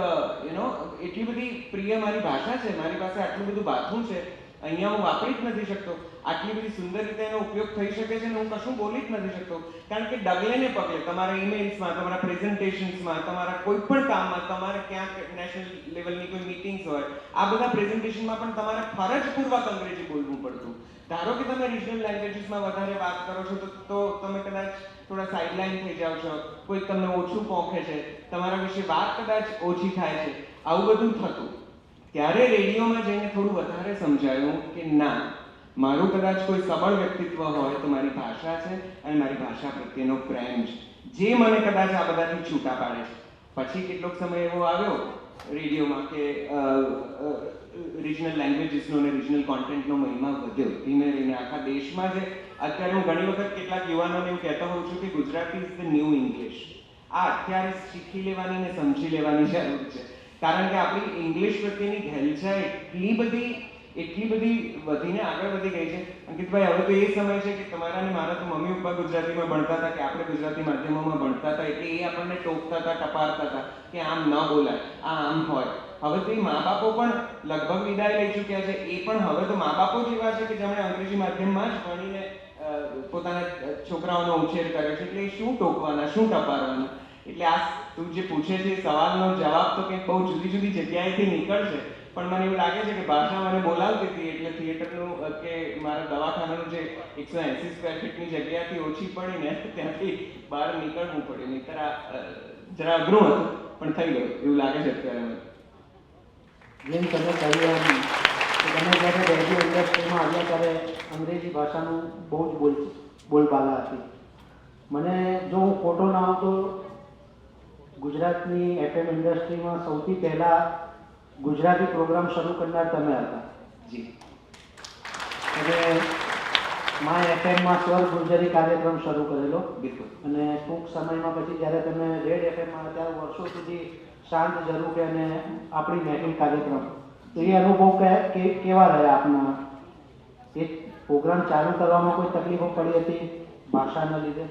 એટલી બધી પ્રિય મારી ભાષા છે, મારી પાસે આટલું બધું બાથું છે, અહીંયા હું વાપરી જ નથી શકતો, આટલી બધી સુંદર રીતે એનો ઉપયોગ થઈ શકે છે ને હું કશું બોલી જ નથી શકતો. કારણ કે ડગલે ને પગલે તમારા ઈમેલ્સમાં, તમારા પ્રેઝન્ટેશન્સમાં, તમારા કોઈ પણ કામમાં, તમારે ક્યાંક નેશનલ લેવલની કોઈ મીટિંગ્સ હોય, આ બધા પ્રેઝન્ટેશનમાં પણ તમારે ફરજપૂર્વક અંગ્રેજી બોલવું પડતું. ધારો કે તમે રિજનલ લેંગ્વેજીસમાં વધારે વાત કરો છો તો તમે કદાચ થોડા સાઇડલાઇન થઈ જાઓ છો, કોઈક તમને ઓછું પોંખે છે, તમારા વિશે વાત કદાચ ઓછી થાય છે, આવું બધું થતું. ત્યારે રેડિયોમાં જઈને થોડું વધારે સમજાયું કે ના, મારું કદાચ કોઈ સબળ વ્યક્તિત્વ હોય તો મારી ભાષા છે અને મારી ભાષા પ્રત્યેનો પ્રેમ છે, જે મને કદાચ આ બધાથી છૂટા પાડે છે. પછી કેટલોક સમય એવો આવ્યો રેડિયોમાં કે રિજનલ લેંગ્વેજીસનો અને રિજનલ કોન્ટેન્ટનો મહિમા વધ્યો ધીમે ધીમે આખા દેશમાં. જે અત્યારે હું ઘણી વખત કેટલાક યુવાનોને એવું કહેતો હોઉં છું કે Gujarati is the new English. આ અત્યારે શીખી લેવાની ને સમજી લેવાની જરૂર છે, કારણ કે આપણી ઇંગ્લિશ પ્રત્યેની ઘેલછા એટલી બધી વધીને આગળ વધી ગઈ છે. અંકિતભાઈ, હવે તો એ સમય છે કે તમારા ને મારા તો મમ્મી પપ્પા ગુજરાતીમાં ભણતા હતા કે આપણે ગુજરાતી માધ્યમોમાં ભણતા હતા, એટલે એ આપણને ટોકતા હતા, ટપારતા હતા કે આમ ન બોલાય, આ આમ હોય. હવે તો એ મા બાપો પણ લગભગ વિદાય લઈ ચૂક્યા છે. એ પણ હવે તો મા બાપો જ એવા છે કે જેમણે અંગ્રેજી માધ્યમમાં જ ભણીને પોતાના છોકરાઓનો ઉછેર કર્યો છે, એટલે એ શું ટોકવાના, શું ટપારવાના. એટલે આ તું જે પૂછે છે સવાલનો જવાબ તો કંઈક બહુ જુદી જુદી જગ્યાએથી નીકળશે, પણ મને એવું લાગે છે કે ભાષા મને બોલાવતી હતી એટલે થિયેટરનું કે મારા દવાખાનાનું જે 180 સ્ક્વેર ફીટની જગ્યાથી ઓછી પડી ને ત્યાંથી બહાર નીકળવું પડ્યું. નહીંતર આ જરા અઘરું હતું, પણ થઈ ગયું એવું લાગે છે અત્યારે મને. જેમ તમે કહ્યું એમ કે તમે જ્યારે રેડિયો ઇન્ડસ્ટ્રીમાં આવ્યા ત્યારે અંગ્રેજી ભાષાનું બહુ જ બોલબાલા હતી. મને જો હું ખોટો ના હોઉં તો ગુજરાતની FM ઇન્ડસ્ટ્રીમાં સૌથી પહેલાં ગુજરાતી પ્રોગ્રામ શરૂ કરનાર તમે હતા. જી. અને માય એફએમમાં સ્વર ગુર્જરી કાર્યક્રમ શરૂ કરેલો. બિલકુલ. અને ટૂંક સમયમાં પછી જ્યારે તમે રેડ એફએમમાં ત્યારે વર્ષો સુધી શાંત ઝરૂકે અને આપણી મહેફિલ કાર્યક્રમ, તો એ અનુભવ કેવા રહ્યા આપના? એ પ્રોગ્રામ ચાલુ કરવામાં કોઈ તકલીફો પડી હતી ભાષાના લીધે?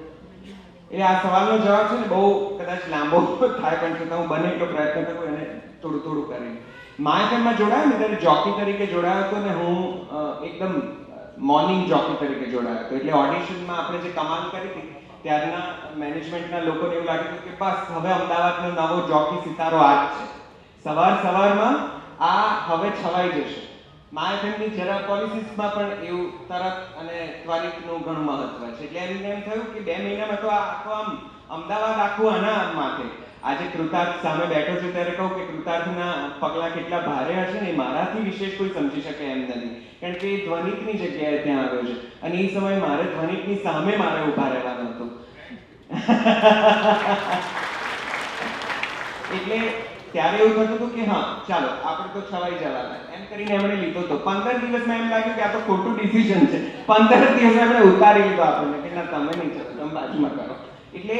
એટલે આ સવાલનો જવાબ છે ને બહુ કદાચ લાંબો થાય, પણ છતાં હું બને એટલો પ્રયત્ન કરું એને થોડું થોડું કરીને. માય એફએમમાં જોડાયો ને ત્યારે જોકી તરીકે જોડાયો હતો ને હું એકદમ મોર્નિંગ જોકી તરીકે જોડાયો હતો. એટલે ઓડિશનમાં આપણે જે કમાલ કરી હતી ત્યારના મેનેજમેન્ટના લોકોને એવું લાગ્યું કે બસ હવે અમદાવાદનો નવો જોકી સિતારો આ જ છે, સવારમાં આ હવે છવાઈ જશે. માય એફએમની જરા પોલિસીસમાં પણ એવું તરત અને ત્વરિતનું ઘણું મહત્વ છે. એટલે એમને એમ થયું કે 2 મહિનામાં તો આખું આમ અમદાવાદ આખું આના માથે. આજે કૃતાર્થ સામે બેઠો છું ત્યારે કહું કે કૃતાર્થના પગલાં કેટલા ભારે હશે ને એ મારાથી વિશેષ કોઈ સમજી શકે એમ નથી, કારણ કે એ ધ્વનિકની જગ્યાએ ત્યાં આવ્યો છે અને એ સમયે મારે ધ્વનિકની સામે મારે ઊભા રહેવાનું હતું. એટલે ત્યારે એવું થતું હતું કે હા ચાલો આપણે તો છવાઈ જવાના એમ કરીને એમણે લીધો હતો. 15 દિવસમાં એમ લાગ્યું કે આ તો ખોટું ડિસિઝન છે. 15 દિવસ એમણે ઉતારી લીધો આપણને કે ના તમે નહીં ચલો, તમે બાજુમાં કરો. એટલે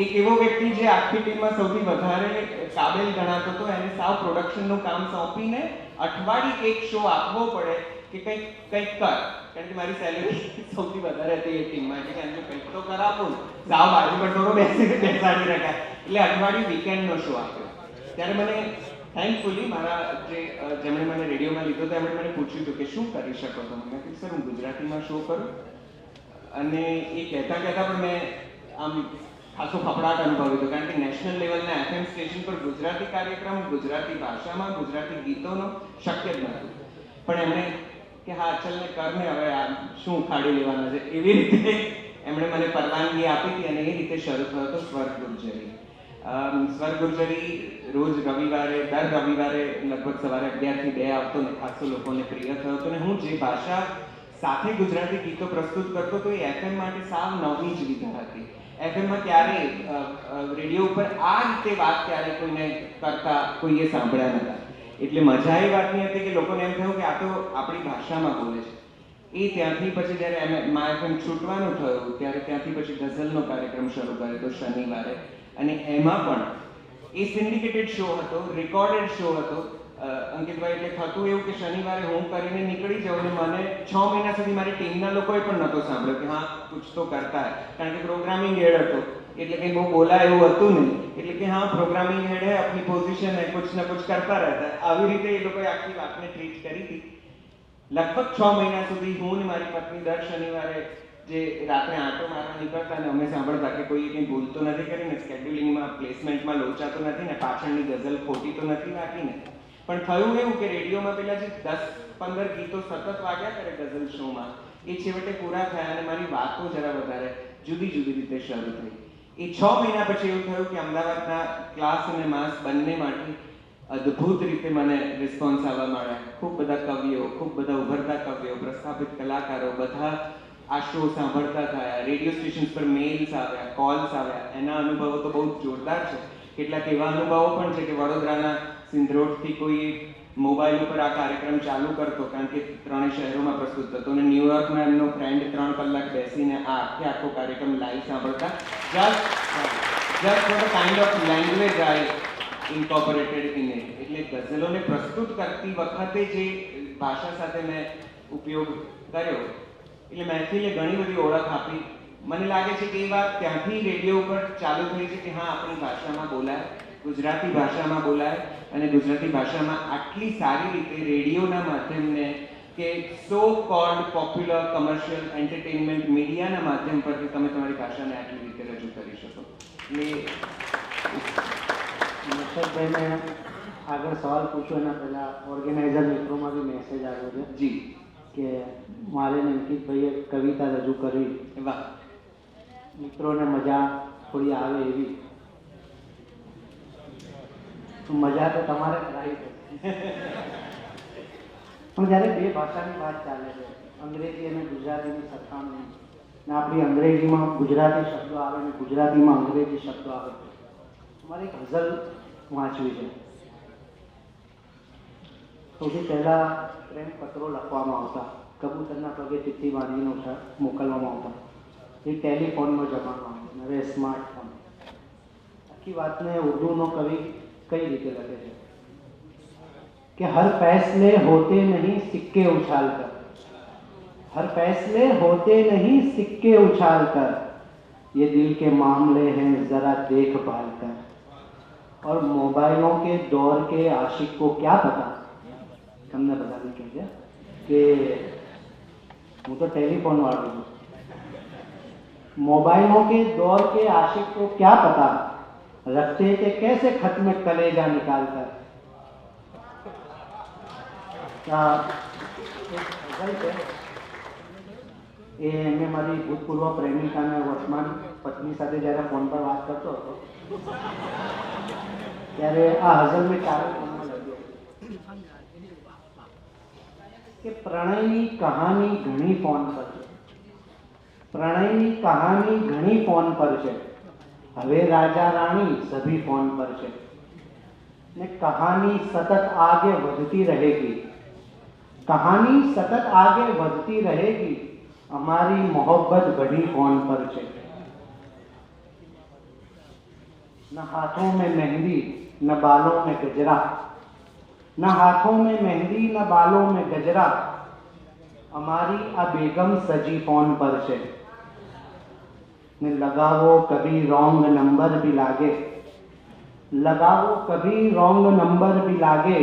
એક એવો વ્યક્તિ જે આખી ટીમમાં સૌથી વધારે કાબેલ ગણાતો હતો, એને સાવ પ્રોડક્શનનું કામ સોંપીને અઠવાડિયે એક શો આપવો પડે કે કંઈક કર, કારણ કે મારી સેલેરી સૌથી વધારે હતી એ ટીમમાં, એટલે એમને કંઈક તો કરાવવું, સાવ બાજુ પર થોડો બેસાડી રખાય. એટલે અઠવાડિયે વીકેન્ડનો શો આપ્યો. ત્યારે મને થેન્કફુલી મારા જેમણે મને રેડિયોમાં લીધો હતો એમણે મને પૂછ્યું હતું કે શું કરી શકો છો. મેં કીધું સર હું ગુજરાતીમાં શો કરું. અને એ કહેતા પણ મેં આમ ખાસો ફફડાટ અનુભવ્યો હતો, કારણ કે નેશનલ લેવલના FM સ્ટેશન પર ગુજરાતી કાર્યક્રમ ગુજરાતી ભાષામાં ગુજરાતી ગીતોનો શક્ય જ નહોતું. પણ એમણે કે હા ચલ ને કર ને, હવે આ શું ઉખાડી લેવાના છે, એવી રીતે એમણે મને પરવાનગી આપી હતી અને એ રીતે શરૂ થયો હતો સ્વર ગુર્જરી. સ્વર ગુર્જરી રોજ દર રવિવારે લગભગ સવારે 11 થી 2 આવતો ને ખાસો લોકોને પ્રિય થયો હતો. ને હું જે ભાષા સાથે ગુજરાતી ગીતો પ્રસ્તુત કરતો તો એ FM માટે સાવ નવી જ વિધા હતી. એફએમમાં ક્યારે રેડિયો ઉપર આ રીતે વાત ક્યારે કોઈને કરતા કોઈએ સાંભળ્યા નતા. એટલે મજા એ વાતની હતી કે લોકોને એમ થયું કે આ તો આપણી ભાષામાં બોલે છે. એ ત્યાંથી પછી જ્યારે માય એફએમ છૂટવાનું થયું ત્યારે ત્યાંથી પછી ગઝલનો કાર્યક્રમ શરૂ કર્યો હતો શનિવારે, અને એમાં પણ એ સિન્ડિકેટેડ શો હતો, રેકોર્ડેડ શો હતો. અંકિતભાઈ, એટલે થતું એવું કે શનિવારે હું કરીને નીકળી જાઉં અને મને 6 મહિના સુધી મારી ટીમના લોકોએ પણ નહોતો સાંભળ્યો કે હા કુછ તો કરતા હે, કારણ કે પ્રોગ્રામિંગ હેડ હતો એટલે કંઈ બહુ બોલાય એવું હતું નહીં. એટલે કે હા પ્રોગ્રામિંગ હેડ હે, આપની પોઝિશન હે, કુછ ને કુછ કરતા રહેતા. આવી રીતે એ લોકોએ આખી વાતને ટ્રીટ કરી હતી. લગભગ 6 મહિના સુધી હું ને મારી પત્ની દર શનિવારે જે રાત્રે આંટો મારવા નીકળતા ને અમે સાંભળતા કે કોઈ કંઈ ભૂલતો નથી કરીને, સ્કેડ્યુલિંગમાં પ્લેસમેન્ટમાં લોચાતો નથી ને, પાછળની ગઝલ ખોટી તો નથી નાખીને. પણ થયું એવું કે રેડિયોમાં પેલા જે 10-15 ગીતો સતત વાગ્યા કરે ગઝલ શોમાં, એ છેવટે પૂરા થયા અને મારી વાતો જરા વધારે જુદી જુદી રીતે શરૂ થઈ. એ 6 મહિના પછી એવું થયું કે અમદાવાદના ક્લાસ અને માસ બંને માટે અદ્ભુત રીતે મને રિસ્પોન્સ આવવા માંડ્યા. ખૂબ બધા કવિઓ, ખૂબ બધા ઉભરતા કવિઓ, પ્રસ્થાપિત કલાકારો બધા આ શો સાંભળતા થયા. રેડિયો સ્ટેશન્સ પર મેલ્સ આવ્યા, કોલ્સ આવ્યા. એના અનુભવો તો બહુ જોરદાર છે. કેટલાક એવા અનુભવો પણ છે કે વડોદરાના સિંધરોડથી કોઈ મોબાઈલ ઉપર આ કાર્યક્રમ ચાલુ કરતો, કારણ કે 3 શહેરોમાં પ્રસ્તુત થતો, અને ન્યુયોર્કમાં એમનો ફ્રેન્ડ 3 કલાક બેસીને આ આખો કાર્યક્રમ લાઈવ સાંભળતા. just for the kind of language I incorporated in it. એટલે ગઝલોને પ્રસ્તુત કરતી વખતે જે ભાષા સાથે મેં ઉપયોગ કર્યો, એટલે મહેફિલે ઘણી બધી ઓળખ આપી. મને લાગે છે કે એ વાત ત્યાંથી રેડિયો ઉપર ચાલુ થઈ છે કે હા, આપણી ભાષામાં બોલાય, ગુજરાતી ભાષામાં બોલાય, અને ગુજરાતી ભાષામાં આટલી સારી રીતે રેડિયોના માધ્યમને કે સો કોલ્ડ પોપ્યુલર કમર્શિયલ એન્ટરટેનમેન્ટ મીડિયાના માધ્યમ પરથી તમે તમારી ભાષાને આટલી રીતે રજૂ કરી શકો. નરસદભાઈને આગળ સવાલ પૂછો એના પહેલાં ઓર્ગેનાઇઝર મિત્રોમાં બી મેસેજ આવ્યો છે જી, કે મારે ને અંકિતભાઈએ કવિતા રજૂ કરવી, વાહ, મિત્રોને મજા થોડી આવે એવી. તો મજા તો તમારે કરાવી પડશે. પણ જ્યારે બે ભાષાની વાત ચાલે છે, અંગ્રેજી અને ગુજરાતીની સરખામણી, ને આપણી અંગ્રેજીમાં ગુજરાતી શબ્દો આવે ને ગુજરાતીમાં અંગ્રેજી શબ્દો આવે, મારે એક ગઝલ વાંચવી છે. સૌથી પહેલાં પ્રેમ પત્રો લખવામાં આવતા, કબૂતરના પગે ચિઠ્ઠી બાંધીને મોકલવામાં આવતા. એ ટેલિફોનનો જમાનો આવે, હવે સ્માર્ટફોન. આખી વાતને ઉર્દૂનો કવિ કઈ રીતે લખે છે कि हर फैसले होते नहीं सिक्के उछाल कर, हर फैसले होते नहीं सिक्के उछाल कर, ये दिल के मामले हैं जरा देखभाल कर. और मोबाइलों के दौर के आशिक को क्या पता, તમને બધાને કહેજે કે હું તો ટેલિફોન વાળો છું. मोबाइलों के दौर के आशिक को क्या पता, रखते थे कैसे खत में कलेजा निकाल कर. એ એમને મારી ભૂતપૂર્વ પ્રેમિકાને વર્તમાન પત્ની સાથે જ્યારે ફોન પર વાત કરતો હતો ત્યારે આ હઝલ મેં ચાલુ ફોનમાં લખ્યો કે પ્રણયની કહાની ઘણી ફોન પર છે, પ્રણયની કહાની ઘણી ફોન પર છે, હવે રાજા રાણી સભી ફોન પર છે, ને કહાની સતત આગે વધતી रहेगी, कहानी सतत आगे बढ़ती रहेगी, हमारी मोहब्बत घड़ी फोन पर છે. न हाथों में मेहंदी न बालों में गजरा, न हाथों में मेहंदी न बालों में गजरा, हमारी आ बेगम सजी फोन पर છે. ने लगावो कभी रॉन्ग नंबर भी लागे, लगावो कभी रॉन्ग नंबर भी लागे,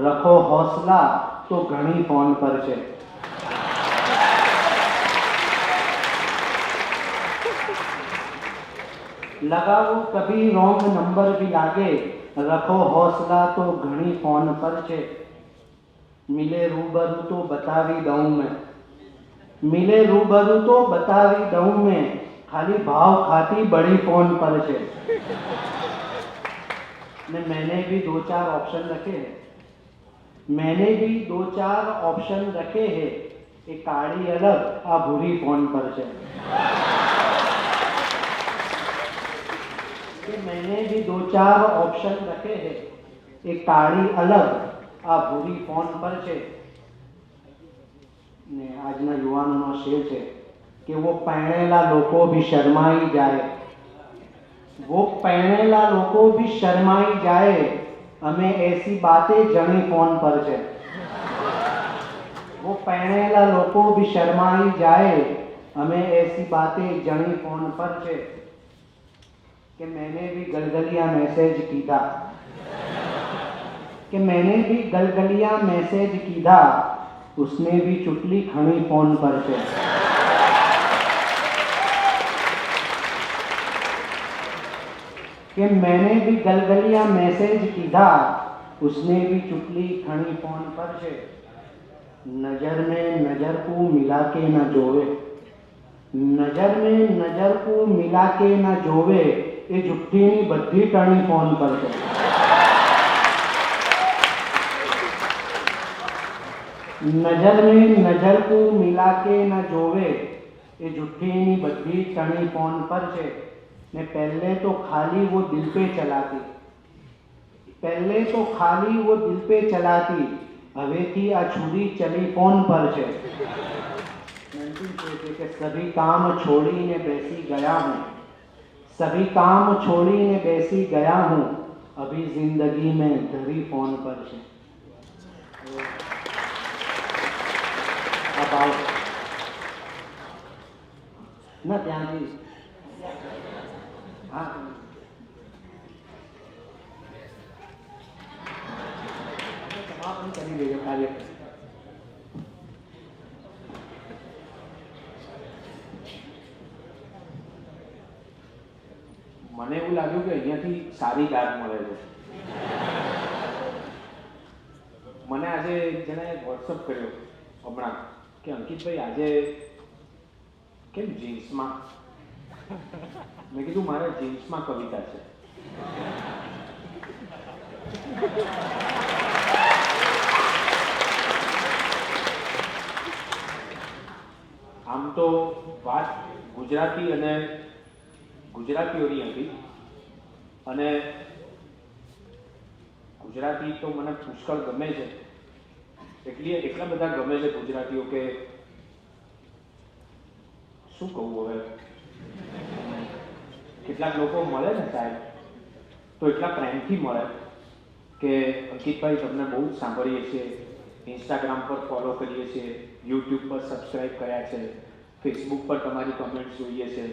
रखो हौसला तो घनी फोन पर છે. लगावो कभी रॉन्ग नंबर भी लागे, रखो हौसला तो घनी फोन पर છે. मिले रूबरू तो बतावी दऊं मैं, मिले रूबरू तो बतावी दऊं मैं, खाली भाव खाती बड़ी फोन पर છે. ने मैंने भी 2-4 ऑप्शन रखे हैं, मैंने भी 2-4 ऑप्शन रखे हैं, एक काड़ी अलग आ भूरी फोन पर છે. कि मैंने भी 2-4 ऑप्शन रखे हैं, एक काड़ी अलग आ भूरी फोन पर છે. ने આજના યુવાનોનો શેર છે કે वो પરણેલા લોકો भी શરમાઈ જાય, वो પરણેલા લોકો भी શરમાઈ જાય, हमें ऐसी बातें जनी फोन पर છે. वो પરણેલા લોકો भी शर्माई जाए, हमें ऐसी बातें जनी फोन पर છે. कि मैंने भी गलगलिया मैसेज कीधा, कि मैंने भी गलगलिया मैसेज कीधा, उसने भी चुटली खणी फोन पर છે. कि मैंने भी गलगलिया मैसेज कीधा, उसने भी चुटली खणी फोन पर છે. नजर में नजर को मिला के न जोवे, નજર में નજર को मिला के न જોવે એ જુઠ્ઠીની બધી ટણી ફોન પર છે. नजर में नजर को मिला के न जोवे ये झूठी बद्धी टणी फोन पर છે ने पहले तो खाली वो दिल पे चलाती हवेથી આ छुरी चली फोन पर છે. કે सभी काम छोड़ीने बैसी गया हूँ अभी जिंदगी में धरी फोन पर છે. ના ત્યાંથી હા સમાપન કરી દેજો કાર્ય. મને એવું લાગ્યું કે અહીંયાથી સારી દાદ મળે છે. મને આજે જેને વોટ્સઅપ કર્યો હમણાં કે અંકિતભાઈ આજે કેમ જીન્સમાં? મેં કીધું મારે જીન્સમાં કવિતા છે. આમ તો વાત ગુજરાતી અને ગુજરાતીઓની હતી અને ગુજરાતી તો મને પુષ્કળ ગમે છે. એટલા બધા ગમે છે ગુજરાતીઓ કે શું કહું હવે. કેટલાક લોકો મળે ને સાહેબ તો એટલા પ્રેમથી મળે કે અંકિતભાઈ તમને બહુ જ સાંભળીએ છીએ, ઇન્સ્ટાગ્રામ પર ફોલો કરીએ છીએ, યુટ્યુબ પર સબસ્ક્રાઈબ કર્યા છે, ફેસબુક પર તમારી કમેન્ટ્સ જોઈએ છે,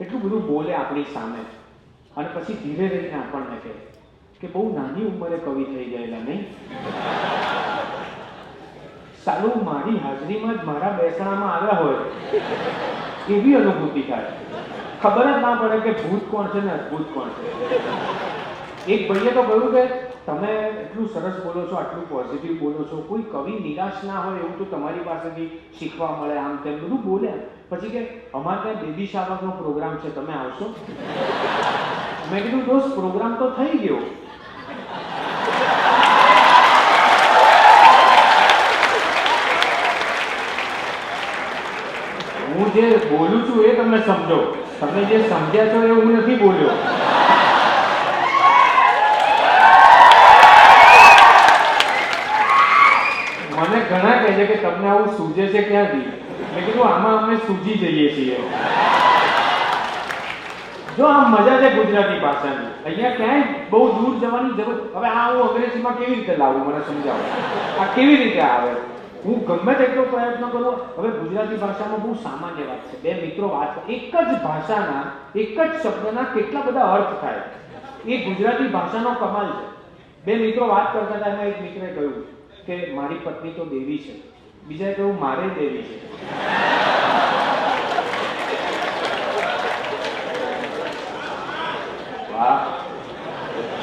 એટલું બધું બોલે આપણી સામે અને પછી ધીરે રહીને આપણને કહે કે બહુ નાની ઉંમરે કવિ થઈ ગયેલા નહીં. સાલું મારી હાજરીમાં જ મારા બેસણામાં આવ્યા હોય એવી અનુભૂતિ થાય. ખબર જ ના પડે કે ભૂત કોણ છે ને અદ્ભુત કોણ છે. એક ભાઈએ તો કહ્યું કે તમે એટલું સરસ બોલો છો, આટલું પોઝિટિવ બોલો છો, કોઈ કવિ નિરાશ ના હોય એવું તો તમારી પાસેથી શીખવા મળે, આમ તેમ બધું બોલ્યા. પછી કે અમારે ત્યાં બેબી શાવરનો પ્રોગ્રામ છે, તમે આવશો? મેં કીધું દોસ્ત પ્રોગ્રામ તો થઈ ગયો. હું જે બોલું છું એ તમે સમજો, તમે જે સમજ્યા છો એ હું નથી બોલ્યો. મને ઘણા કહે છે કે તમને આવું સૂજે છે ક્યાંથી? મેં કીધું આમાં અમે સૂજી જઈએ છીએ. જો આ મજા છે ગુજરાતી ભાષાની, અહીંયા ક્યાંય બહુ દૂર જવાની જરૂર. હવે આ હું અંગ્રેજીમાં કેવી રીતે લાવું મને સમજાવો. આ કેવી રીતે આવે? હું ગમે તેટલો પ્રયત્ન કરું. હવે ગુજરાતી ભાષામાં બહુ સામાન્ય વાત છે, બે મિત્રો વાત, એક જ ભાષાના એક જ શબ્દના કેટલા બધા અર્થ થાય, એ ગુજરાતી ભાષાનો કમાલ છે. બે મિત્રો વાત કરતા હતા, એમાં એક મિત્રએ કહ્યું કે મારી પત્ની તો દેવી છે, બીજાએ કહ્યું મારે દેવી છે. વાહ,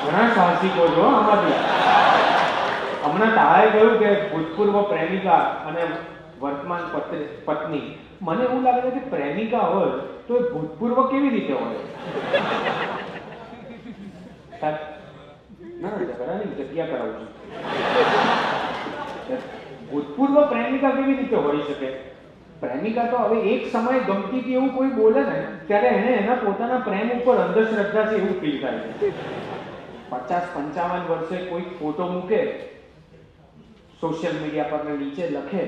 ઘણા સાહસિકો છો આમાંથી. હમણાં તારાએ કહ્યું કે ભૂતપૂર્વ પ્રેમિકા અને વર્તમાન પત્ની. મને એવું લાગે છે કે પ્રેમિકા હોય તો એ ભૂતપૂર્વ કેવી રીતે હોય? ના ઝઘડાની જગ્યા કરાવું છું. ભૂતપૂર્વ પ્રેમિકા કેવી રીતે હોઈ શકે? પ્રેમિકા તો હવે એક સમય ગમતી હતી એવું કોઈ બોલે ને ત્યારે એને એના પોતાના પ્રેમ ઉપર અંધશ્રદ્ધા છે એવું ફીલ થાય છે. 50-55 વર્ષે કોઈ ફોટો મૂકે સોશિયલ મીડિયા પર, નીચે લખે,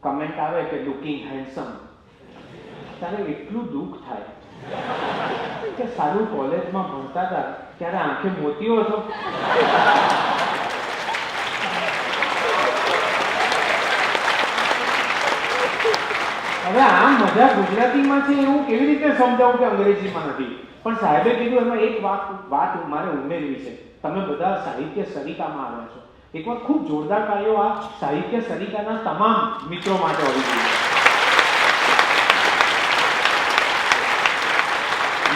કમેન્ટ આવે કે લુકિંગ હેન્ડસમ, ત્યારે એટલું દુઃખ થાય કે સારું કોલેજમાં ભણતા હતા ત્યારે આંખે મોતીઓ હતો. હવે આ મજા ગુજરાતીમાં છે એવું કેવી રીતે સમજાવું કે અંગ્રેજીમાં નથી? પણ સાહેબે કીધું એમાં એક વાત મારે ઉમેરવી છે. તમે બધા સાહિત્ય સરિતામાં આવ્યા છો, એક વાર ખૂબ જોરદાર કાર્યો આ સાહિત્ય સરિતાના તમામ મિત્રો માટે હોવી જોઈએ.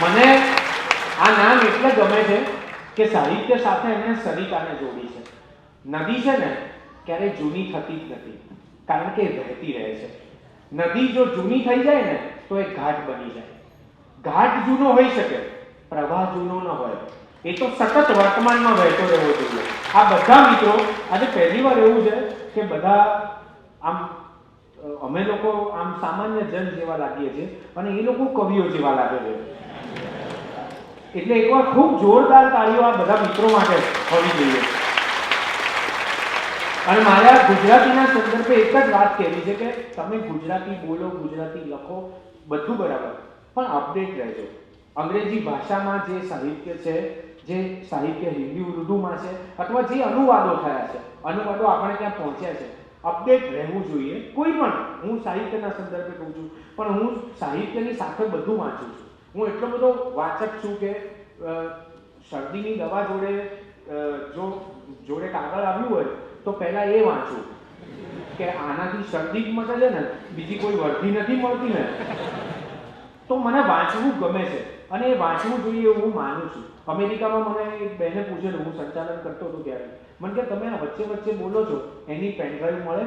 મને આ નામ એટલે ગમે છે કે સાહિત્ય સાથે એને સરિતાને જોડી છે. નદી છે ને ક્યારેય જૂની થતી જ નથી, કારણ કે રહેતી રહે છે. નદી જો જૂની થઈ જાય ને તો એ ઘાટ બની જાય. ઘાટ જૂનો હોઈ શકે, પ્રવાહ જૂનો ન હોય. એ તો સતત વર્તમાનમાં વહેતો રહેવો જોઈએ. આ બધા મિત્રો આજે પહેલી વાર એવું છે કે બધા આમ અમે લોકો આમ સામાન્ય જન જેવા લાગીએ છીએ અને એ લોકો કવિઓ જેવા લાગે છે. એટલે એકવાર ખૂબ જોરદાર તાળીઓ આ બધા મિત્રો માટે હોવી જોઈએ. અને મારે આ ગુજરાતીના સંદર્ભે એક જ વાત કહેવી છે કે તમે ગુજરાતી બોલો, ગુજરાતી લખો, બધું બરાબર, પણ અપડેટ રહેજો. અંગ્રેજી ભાષામાં જે સાહિત્ય છે, જે સાહિત્ય હિન્દી ઉર્દુમાં છે, અથવા જે અનુવાદો થયા છે, અનુવાદો આપણે ત્યાં પહોંચ્યા છે, અપડેટ રહેવું જોઈએ. કોઈ પણ, હું સાહિત્યના સંદર્ભે કહું છું, પણ હું સાહિત્યની સાથે બધું વાંચું છું. હું એટલો બધો વાચક છું કે શરદીની દવા જોડે જોડે કાગળ આવ્યું હોય તો પહેલા એ વાંચું કે આનાથી શરદી જ મટે છે ને, બીજી કોઈ વર્ધી નથી મળતી ને. તો મને વાંચવું ગમે છે અને એ વાંચવું જોઈએ એવું હું માનું છું. અમેરિકામાં મને એક બહેને પૂછેલું, હું સંચાલન કરતો હતો ત્યારે, મને કે તમે આ વચ્ચે વચ્ચે બોલો છો એની પેનડ્રાઈવ મળે?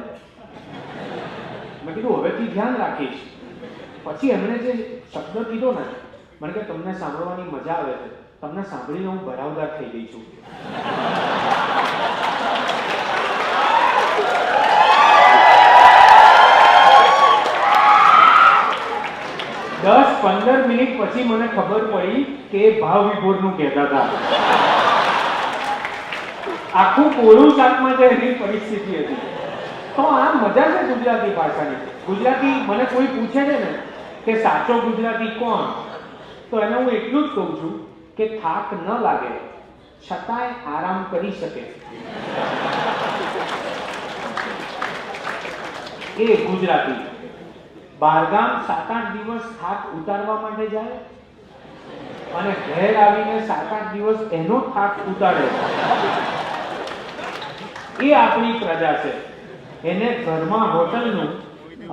મેં કીધું હવેથી ધ્યાન રાખીશ. પછી એમણે જે શબ્દ કીધો ને, મને કે તમને સાંભળવાની મજા આવે છે, તમને સાંભળીને હું ભરાવદાર થઈ ગઈ છું. 10-15 મિનિટ પછી મને ખબર પડી કે એ ભાવ વિભોરનું કહેતા હતા. આખું કોરું શાકમાં જે એની પરિસ્થિતિ હતી. તો આ મજા છે ગુજરાતી ભાષાની. ગુજરાતી મને કોઈ પૂછે છે ને કે સાચો ગુજરાતી કોણ, તો એને હું એટલું જ કહું છું કે થાક ન લાગે છતાંય આરામ કરી શકે એ ગુજરાતી. બહારગામ 7-8 દિવસ થાક ઉતારવા માટે જાય અને ઘેર આવીને 7-8 દિવસ એનો થાક ઉતારે, એ આપણી પ્રજા છે. એને ઘરમાં હોટલનું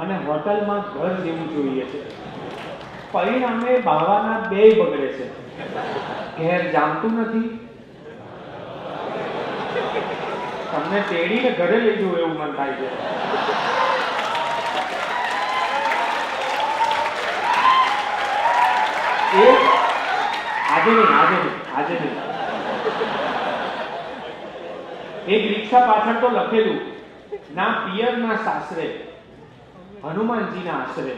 અને હોટલમાં ઘર જેવું જોઈએ છે. પરિણામે બાવાના બેય બગડે છે. ઘેર જામતું નથી. તમને તેડીને ઘરે લઈ જવું એવું મન થાય છે. આજે નહીં. એક રિક્ષા પાછળ તો લખેલું, ના પિયર ના સાસરે, હનુમાનજીના આશરે.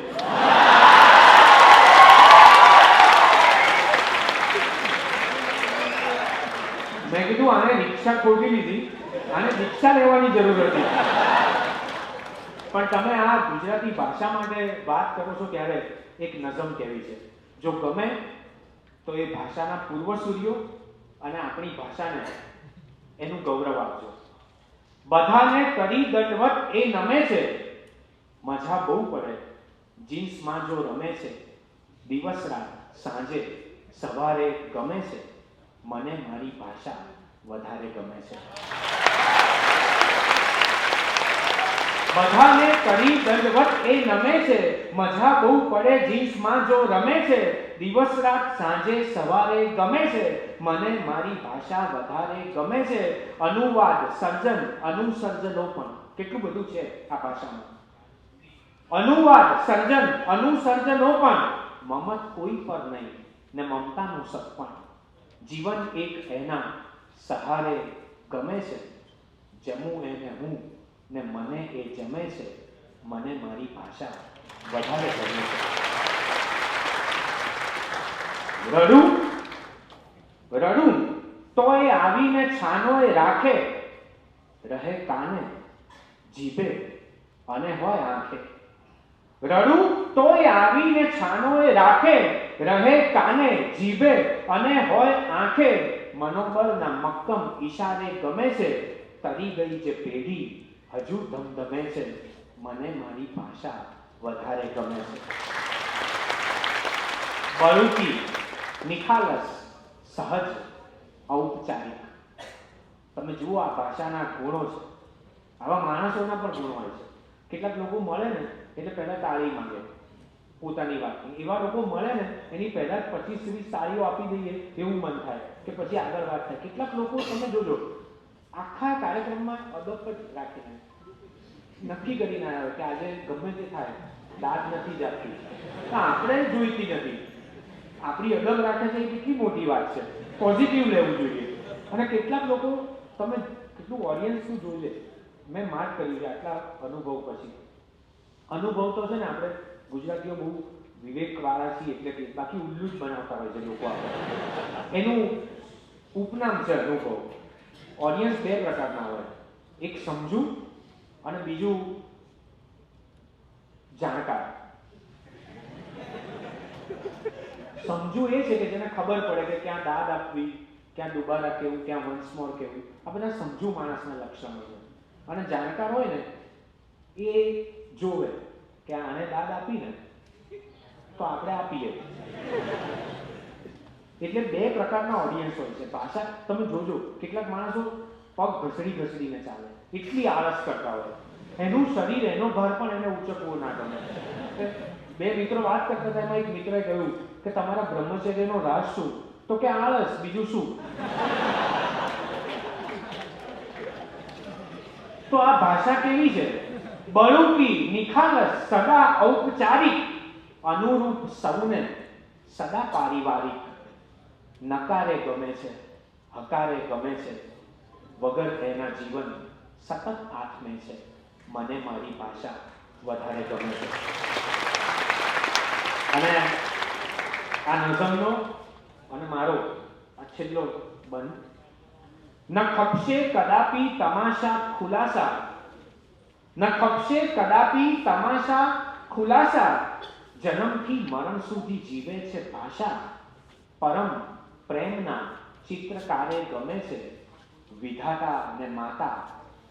મેં કીધું આને રિક્ષા ખોટી લીધી, આને રિક્ષા લેવાની જરૂર હતી. પણ તમે આ ગુજરાતી ભાષા માટે વાત કરો છો ત્યારે એક નઝમ કહેવી છે. જો ગમે તો એ ભાષાના પૂર્વસૂરીઓ અને આપણી ભાષાને એનું ગૌરવ આપજો. બધાને કરી દંડવત એ નમે છે, મજા બહુ પડે જીન્સમાં જો રમે છે. દિવસ રાત સાંજે સવારે ગમે છે, મને મારી ભાષા વધારે ગમે છે. બધાને કરી દંડવત એ નમે છે, મજા બહુ પડે જીન્સમાં જો રમે છે. દિવસ રાત સાંજે સવારે ગમે છે, મને મારી ભાષા વધારે ગમે છે. અનુવાદ, સર્જન, અનુસર્જનો પણ કેટલું બધું છે આ ભાષામાં. અનુવાદ, સર્જન, અનુસર્જનો પણ મમત કોઈ પર નહીં ને મમતાનું સપણ. જીવન એક એના સહારે ગમે છે, જમું એને હું ને મને એ જમે છે. મને મારી ભાષા વધારે ગમે છે. રડું તોય આવીને છાનોય રાખે, રહે કાને જીભે અને હોય આંખે. રડું તોય આવીને છાનોય રાખે, રહે કાને જીભે અને હોય આંખે. મનોબળના મક્કમ ઈશારે ગમે છે, તરી ગઈ જે પેઢી હજુ ધમધમે છે. મને મારી ભાષા વધારે ગમે છે. બળુકી, નિખાલસ, સહજ, ઔપચારિક. તમે જુઓ આ ભાષાના ગુણો છે. આવા માણસોના પણ ગુણો હોય છે. કેટલાક લોકો મળે ને એટલે પહેલા તાળી માંગે પોતાની વાતની. એવા લોકો મળે ને એની પહેલા જ 25-30 તાળીઓ આપી દઈએ એવું મન થાય કે પછી આગળ વાત થાય. કેટલાક લોકો તમે જોજો આખા કાર્યક્રમમાં અદબ જ રાખીને નક્કી કરીને આવ્યો કે આજે ગમે તે થાય દાદ નથી જ આપતી, તો આપણે જોઈતી નથી. આપણી અદબ રાખે છે એ કેટલી મોટી વાત છે. પોઝિટિવ લેવું જોઈએ. અને કેટલાક લોકો તમે કેટલું ઓડિયન્સનું જોઈ લે. મેં માર્ક કર્યું છે આટલા અનુભવ પછી. અનુભવ તો છે ને આપણે ગુજરાતીઓ બહુ વિવેકવાળા છીએ એટલે કે, બાકી ઉલ્લુ જ બનાવતા હોય છે લોકો આપણે. એનું ઉપનામ છે અનુભવ. ઓડિયન્સ બે પ્રકારના હોય, એક સમજુ અને બીજું જાણકાર. સમજુ એ છે કે જેને ખબર પડે કે ક્યાં દાદ આપવી, ક્યાં દુબારા કેવું, ક્યાં વન્સ મોર કેવું. આ બધા સમજુ માણસના લક્ષણો છે. અને જાણકાર હોય ને એ જોવે કે આને દાદ આપીને તો આપણે આપીએ. એટલે બે પ્રકારના ઓડિયન્સ હોય છે. ભાષા તમે જોજો, કેટલાક માણસો પગ ઘસડીને ચાલે, એટલી આળસ કરતા હોય. એનું શરીર, એનો ભાર પણ એને ઉચકવો ના ગમે. બે મિત્રો વાત કરતા હતા, એમાં એક મિત્રએ કહ્યું કે તમારા બ્રહ્મચર્યનો રાજ શું? તો કે આળસ, બીજું શું? તો આ ભાષા કેવી છે? બળુકી, નિખાલસ, સદા ઔપચારિક, અનુરૂપ સૌને, સદા પારિવારિક. નકારે ગમે છે, હકારે ગમે છે, વગર એના જીવન સતત આત્મે છે. મને મારી ભાષા વધારે ગમે છે. અને આ નઝમનો અને મારો આ છેલ્લો બંધ. ન ખપશે કદાપી તમાશા ખુલાસા, ન ખપશે કદાપી તમાશા ખુલાસા, જન્મથી મરણ સુધી જીવે છે ભાષા. પરમ પ્રેમના ચિત્રકારે ગમે છે, વિધાતા અને માતા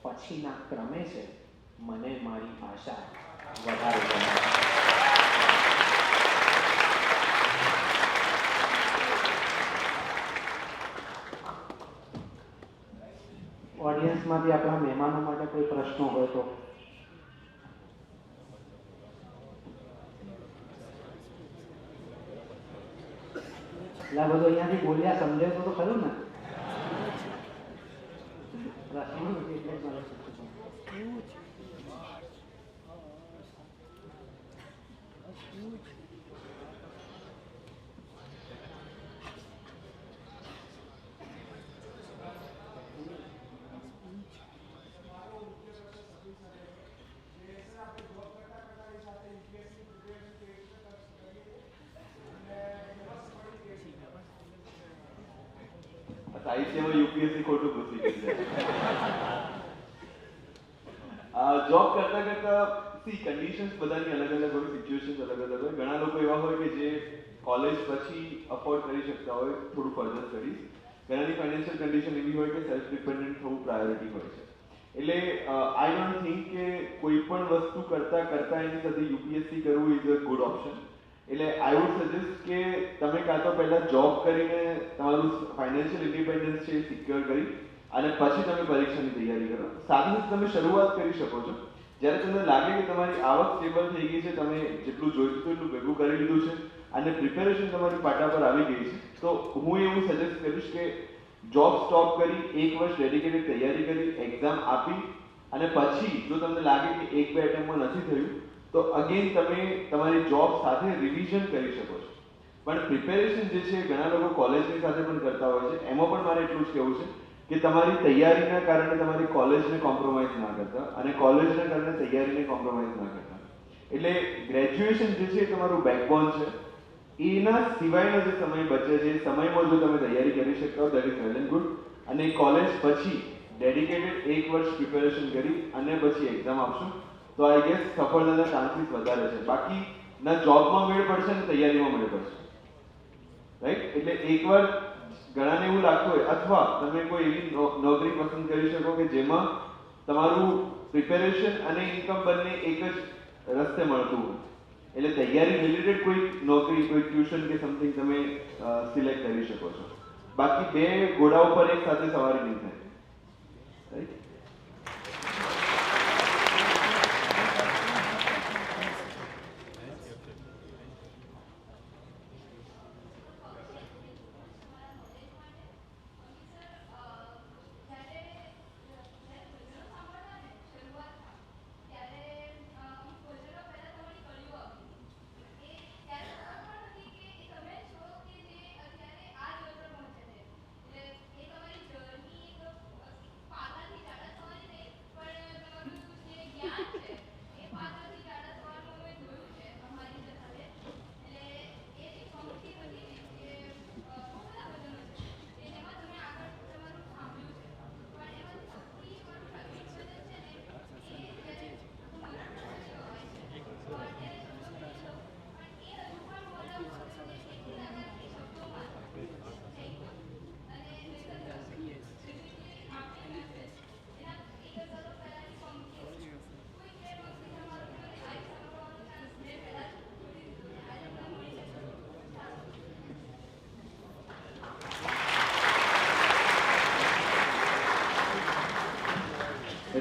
પછીના ક્રમે છે. મને મારી ભાષા વધારે ગમે છે. ઓડિયન્સમાંથી આપણા મહેમાનો માટે કોઈ પ્રશ્નો હોય તો. એટલે બધું અહીંયાથી બોલ્યા સમજાય તો ખરું ને? પ્રશ્નો નથી એટલે જ મારે પૂછવું. સાહિત્યમાં યુપીએસસી ખોટું ઘૂસી ગયું છે. જોબ કરતા કરતા સી કન્ડિશન્સ બધાની અલગ અલગ હોય, સિચ્યુએશન્સ અલગ અલગ હોય. ઘણા લોકો એવા હોય કે જે કોલેજ પછી અફોર્ડ કરી શકતા હોય થોડું ફર્ધર સ્ટડીઝ. ઘણાની ફાઇનાન્શિયલ કન્ડિશન એવી હોય કે સેલ્ફ ડિપેન્ડન્ટ થવું પ્રાયોરિટી હોય છે. એટલે આઈ ડોન્ટ થિંક કે કોઈ પણ વસ્તુ કરતા કરતા એની સાથે યુપીએસસી કરવું ઇઝ અ ગુડ ઓપ્શન. એટલે આઈ વુડ સજેસ્ટ કે તમે કાં તો પહેલાં જોબ કરીને તમારું ફાઇનાન્શિયલ ઇન્ડિપેન્ડન્સ છે એ સિક્યોર કરી અને પછી તમે પરીક્ષાની તૈયારી કરો. સાથે સાથે તમે શરૂઆત કરી શકો છો. જ્યારે તમને લાગે કે તમારી આવક સ્ટેબલ થઈ ગઈ છે, તમે જેટલું જોઈતું હતું એટલું ભેગું કરી લીધું છે અને પ્રિપેરેશન તમારી પાટા પર આવી ગઈ છે, તો હું એવું સજેસ્ટ કરીશ કે જોબ સ્ટોપ કરી 1 વર્ષ ડેડિકેટેડ તૈયારી કરી, એક્ઝામ આપી અને પછી જો તમને લાગે કે 1-2 એટેમ્પમાં નથી થયું તો અગેન તમે તમારી જોબ સાથે રિવિઝન કરી શકો છો. પણ પ્રિપેરેશન જે છે ઘણા લોકો કોલેજની સાથે પણ કરતા હોય છે. એમાં પણ મારે એટલું જ કહેવું છે કે તમારી તૈયારીના કારણે તમારી કોલેજને કોમ્પ્રોમાઇઝ ના કરતા અને કોલેજના કારણે તૈયારીને કોમ્પ્રોમાઇઝ ના કરતા. એટલે ગ્રેજ્યુએશન જે છે તમારું બેકબોન છે. એના સિવાયનો જે સમય બચે છે એ સમયમાં જો તમે તૈયારી કરી શકતા હો that is well and good. અને કોલેજ પછી ડેડિકેટેડ 1 વર્ષ પ્રિપેરેશન કરી અને પછી એક્ઝામ આપશો તો આઈ ગેસ સફળતાના ચાન્સીસ વધારે છે. બાકી ના જોબમાં મેળ પડશે ને તૈયારીમાં મેળ પડશે, રાઈટ? એટલે એકવાર ઘણાને એવું લાગતું હોય અથવા તમે કોઈ એવી નોકરી પસંદ કરી શકો કે જેમાં તમારું પ્રિપેરેશન અને ઇન્કમ બંને એક જ રસ્તે મળતું હોય. એટલે તૈયારી રિલેટેડ કોઈ નોકરી, કોઈ ટ્યુશન કે સમથિંગ તમે સિલેક્ટ કરી શકો છો. બાકી બે ઘોડા ઉપર એક સાથે સવારી નહીં થાય, રાઈટ?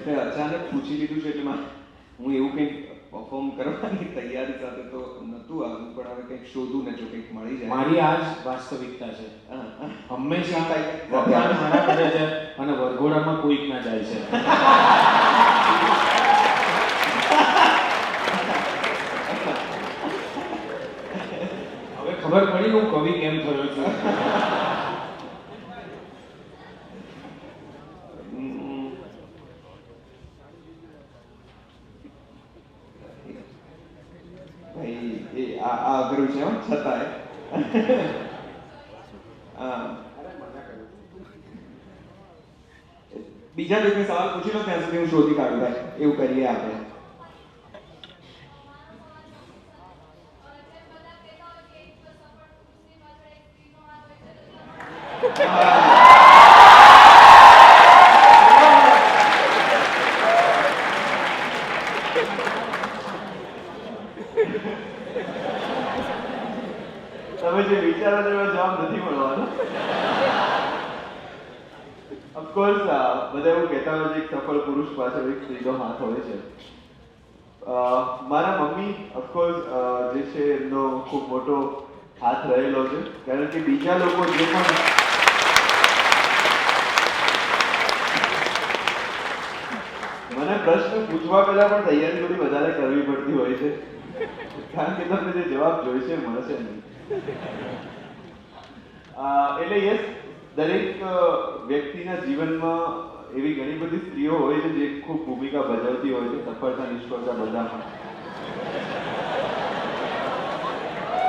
એટલે અચાનક પૂછી લીધું છે એટલે હું એવું કંઈક પરફોર્મ કરવાની તૈયારી સાથે તો નહોતું આવ્યું, પણ હવે કંઈક શોધું ને જો કંઈક મળી જાય. મારી આ જ વાસ્તવિકતા છે. હા. હંમેશા વખાણ મારા કરે છે અને વરઘોડામાં કોઈક ના જાય છે. હવે ખબર પડી હું કવિ કેમ થયો છું. ભાઈ એ આ અઘરું છે હો, છતાંય બીજા કોઈને સવાલ પૂછી લો ત્યાં સુધી હું શોધી કાઢું. ભાઈ એવું કરીએ આપણે. તમે જે વિચારો છો એનો જવાબ નથી મળવાનો. ઓફકોર્સ બધા એવું કહેતા હોય છે કે સફળ પુરુષ પાછળ એક સ્ત્રીનો હાથ હોય છે. મારા મમ્મી ઓફકોર્સ જે છે એમનો ખૂબ મોટો હાથ રહેલો છે, કારણ કે બીજા લોકો જે પણ મને પ્રશ્ન પૂછવા પહેલા પણ તૈયારી થોડી વધારે કરવી પડતી હોય છે, કારણ કે તમને જે જવાબ જોઈશે એ મળશે નહીં. એટલે યસ, દરેક વ્યક્તિના જીવનમાં એવી ઘણી બધી સ્ત્રીઓ હોય છે જે ખૂબ ભૂમિકા ભજવતી હોય છે, સફળતા નિષ્ફળતા બધામાં.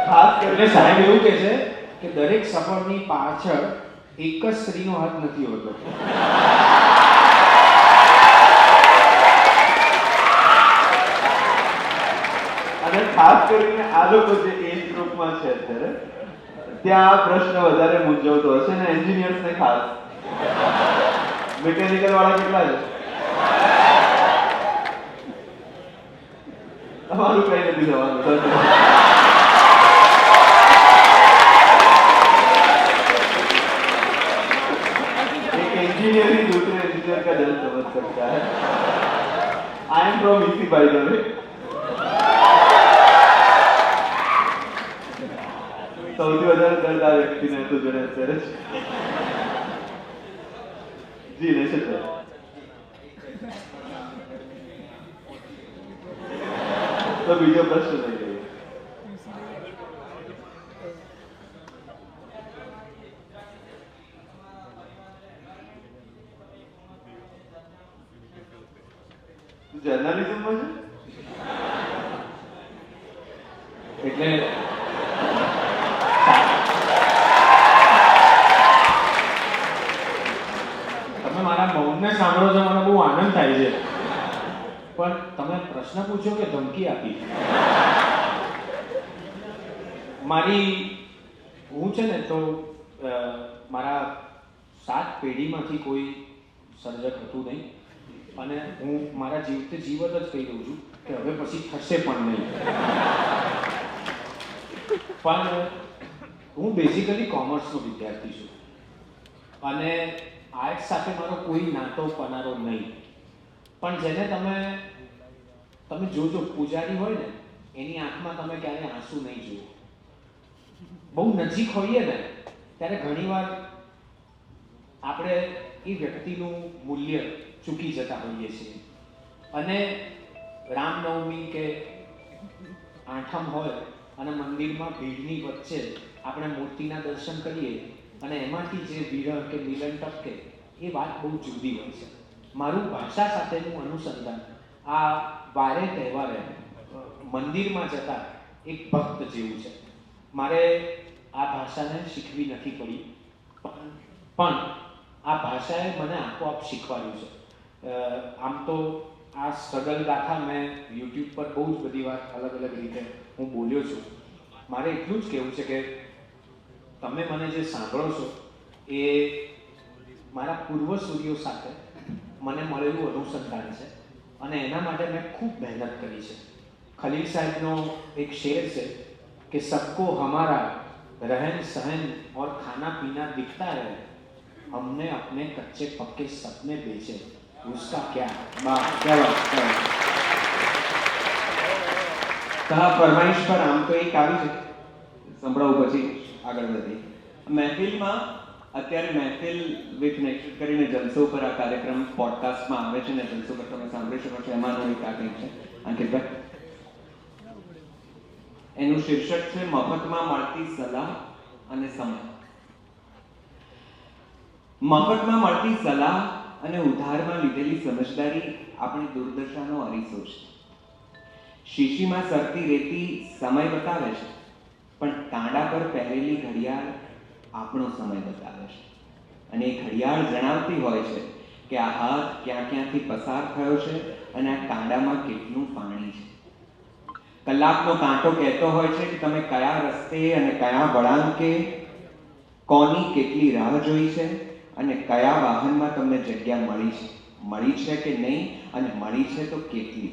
ખાસ એટલે કરીને સાહેબ એવું કહે છે કે દરેક સફળની પાછળ એક જ સ્ત્રીનો હાથ નથી હોતો. અને ખાસ કરીને આ લોકો જે એજ ગ્રુપમાં છે અત્યારે, ત્યાં આ પ્રશ્ન વધારે મૂંઝવતો હશે ને એન્જિનિયર્સને ખાસ. મિકેનિકલ વાળા કેટલા છે? તમારું કઈ નથી થવાનું. एक इंजीनियर ही दूसरे इंजीनियर का दर्द समझ सकता है. I am from EC by the way. સૌથી વધારે દર્દ આ વ્યક્તિને હતું જેને અત્યારે છે. જી નિશ્ચિત સર. તો બીજો પ્રશ્ન લઈ લઈએ. જર્નલિઝમમાં છે એટલે તમે મારા મૌનને સાંભળો છો, મને બહુ આનંદ થાય છે, પણ તમે પ્રશ્ન પૂછ્યો કે ધમકી આપી. હું છે ને તો મારા 7 પેઢીમાંથી કોઈ સર્જક હતું નહીં, અને હું મારા જીવતે જીવત જ કહી દઉં છું કે હવે પછી થશે પણ નહીં. પણ હું બેઝિકલી કોમર્સનો વિદ્યાર્થી છું અને આર્ટ્સ સાથે મારો કોઈ નાતો પનારો નહીં. પણ જેને તમે જોજો, પૂજારી હોય ને એની આંખમાં તમે ક્યારે આંસુ નહીં જુઓ. બહુ નજીક હોઈએ ને ત્યારે ઘણીવાર આપણે એ વ્યક્તિનું મૂલ્ય ચૂકી જતા હોઈએ છીએ. અને રામનવમી કે આઠમ હોય અને મંદિરમાં ભીડની વચ્ચે આપણે મૂર્તિના દર્શન કરીએ અને એમાંથી જે વિરહ કે મિલન ટપકે એ વાત બહુ જુદી હોય છે. મારું ભાષા સાથેનું અનુસંધાન આ વારે તહેવારે મંદિરમાં જતા એક ભક્ત જેવું છે. મારે આ ભાષાને શીખવી નથી પડી, પણ આ ભાષાએ મને આપોઆપ શીખવાડ્યું છે. આમ તો આ સ્ટ્રગલ ગાથા મેં યુટ્યુબ પર બહુ જ બધી વાર અલગ અલગ રીતે હું બોલ્યો છું. મારે એટલું જ કહેવું છે કે તમે મને જે સાંભળો છો એ મારા પૂર્વસૂરીઓ સાથે મને મળેલું અનુસંધાન છે અને એના માટે મેં ખૂબ મહેનત કરી છે. ખલીલ સાહેબનો એક શેર છે કે સબકો હમારા रहन सहन और खाना पीना दिखता है, हमने अपने कच्चे पक्के सपने बेचे. उसका क्या વાહ क्या बात કहा ફરમાઈશ પર આમ તો એક આવી છે સંભળાવું પછી આગળ વધી મહેફિલમાં અત્યારે મહેફિલ વિથ નેક્સ્ટ કરીને જલસો પર આ કાર્યક્રમ પોડકાસ્ટમાં આવે છે ને જલસો પર તમે સાંભળી શકો છો એમાંનો એક આ કંઈક છે અંકિતભાઈ એનું શીર્ષક છે મફતમાં મળતી સલાહ અને સમય મફતમાં મળતી સલાહ અને ઉધારમાં લીધેલી સમજદારી આપણી દુર્દશાનો અરીસો છે શીશીમાં સરતી રેતી સમય બતાવે છે પણ કાંડા પર પહેરેલી ઘડિયાળ આપણો સમય બતાવે છે અને એ ઘડિયાળ જણાવતી હોય છે કે આ હાથ ક્યાં ક્યાંથી પસાર થયો છે અને આ કાંડામાં કેટલું પાણી છે કલાકનો કાંટો કહેતો હોય છે કે તમે કયા રસ્તે અને કયા વળાંકે કોની કેટલી રાહ જોઈ છે અને કયા વાહનમાં તમને જગ્યા મળી છે કે નહીં અને મળી છે તો કેટલી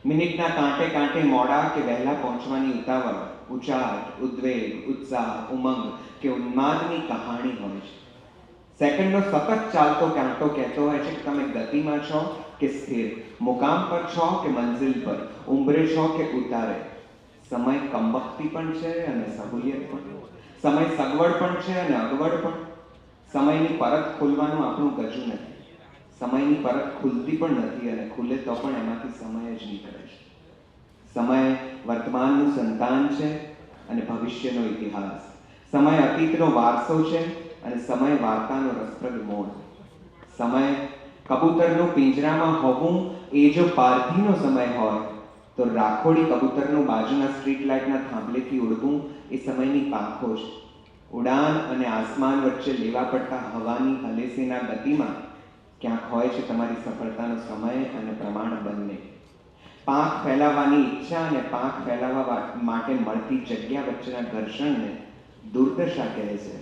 મિનિટના કાંટે કાંટે મોડા કે વહેલા પહોંચવાની ઉતાવળ ઉચાટ ઉદ્વેગ ઉત્સાહ ઉમંગ કે ઉન્માદની કહાણી હોય છે સેકન્ડનો સતત ચાલતો કાંટો કહેતો હોય છે કે તમે ગતિમાં છો કે સ્થિર મુકામ પર છો કે મંઝિલ પર ઉંબરે છો કે ઉતારે સમય કમબખતી પણ છે અને સહુલિયત પણ સમય સગવડ પણ છે અને અગવડ પણ સમયની પરત ખોલવાનું આપણું ગજુ નથી સમયની પરત ખુલતી પણ નથી અને ખુલે તો પણ એમાંથી સમય જ નીકળે છે સમય વર્તમાનનું સંતાન છે અને ભવિષ્યનો ઇતિહાસ સમય અતીતનો વારસો છે અને સમય વાર્તાનો રસપ્રદ મોડ સમય કબૂતરનું પિંજરામાં હોવું એ જો પારધીનો સમય હોય તો રાખોડી કબૂતરનું બાજુના સ્ટ્રીટ લાઇટના થાંભલેથી ઉડવું એ સમયની પાંખો છે ઉડાન અને આસમાન વચ્ચે લેવા પડતા હવાની હલેસીના ગતિમાં ક્યાંક હોય છે તમારી સફળતાનો સમય અને પ્રમાણ બંને પાંખ ફેલાવવાની ઈચ્છા અને પાંખ ફેલાવવા માટે મળતી જગ્યા વચ્ચેના ઘર્ષણને દુર્દશા કહે છે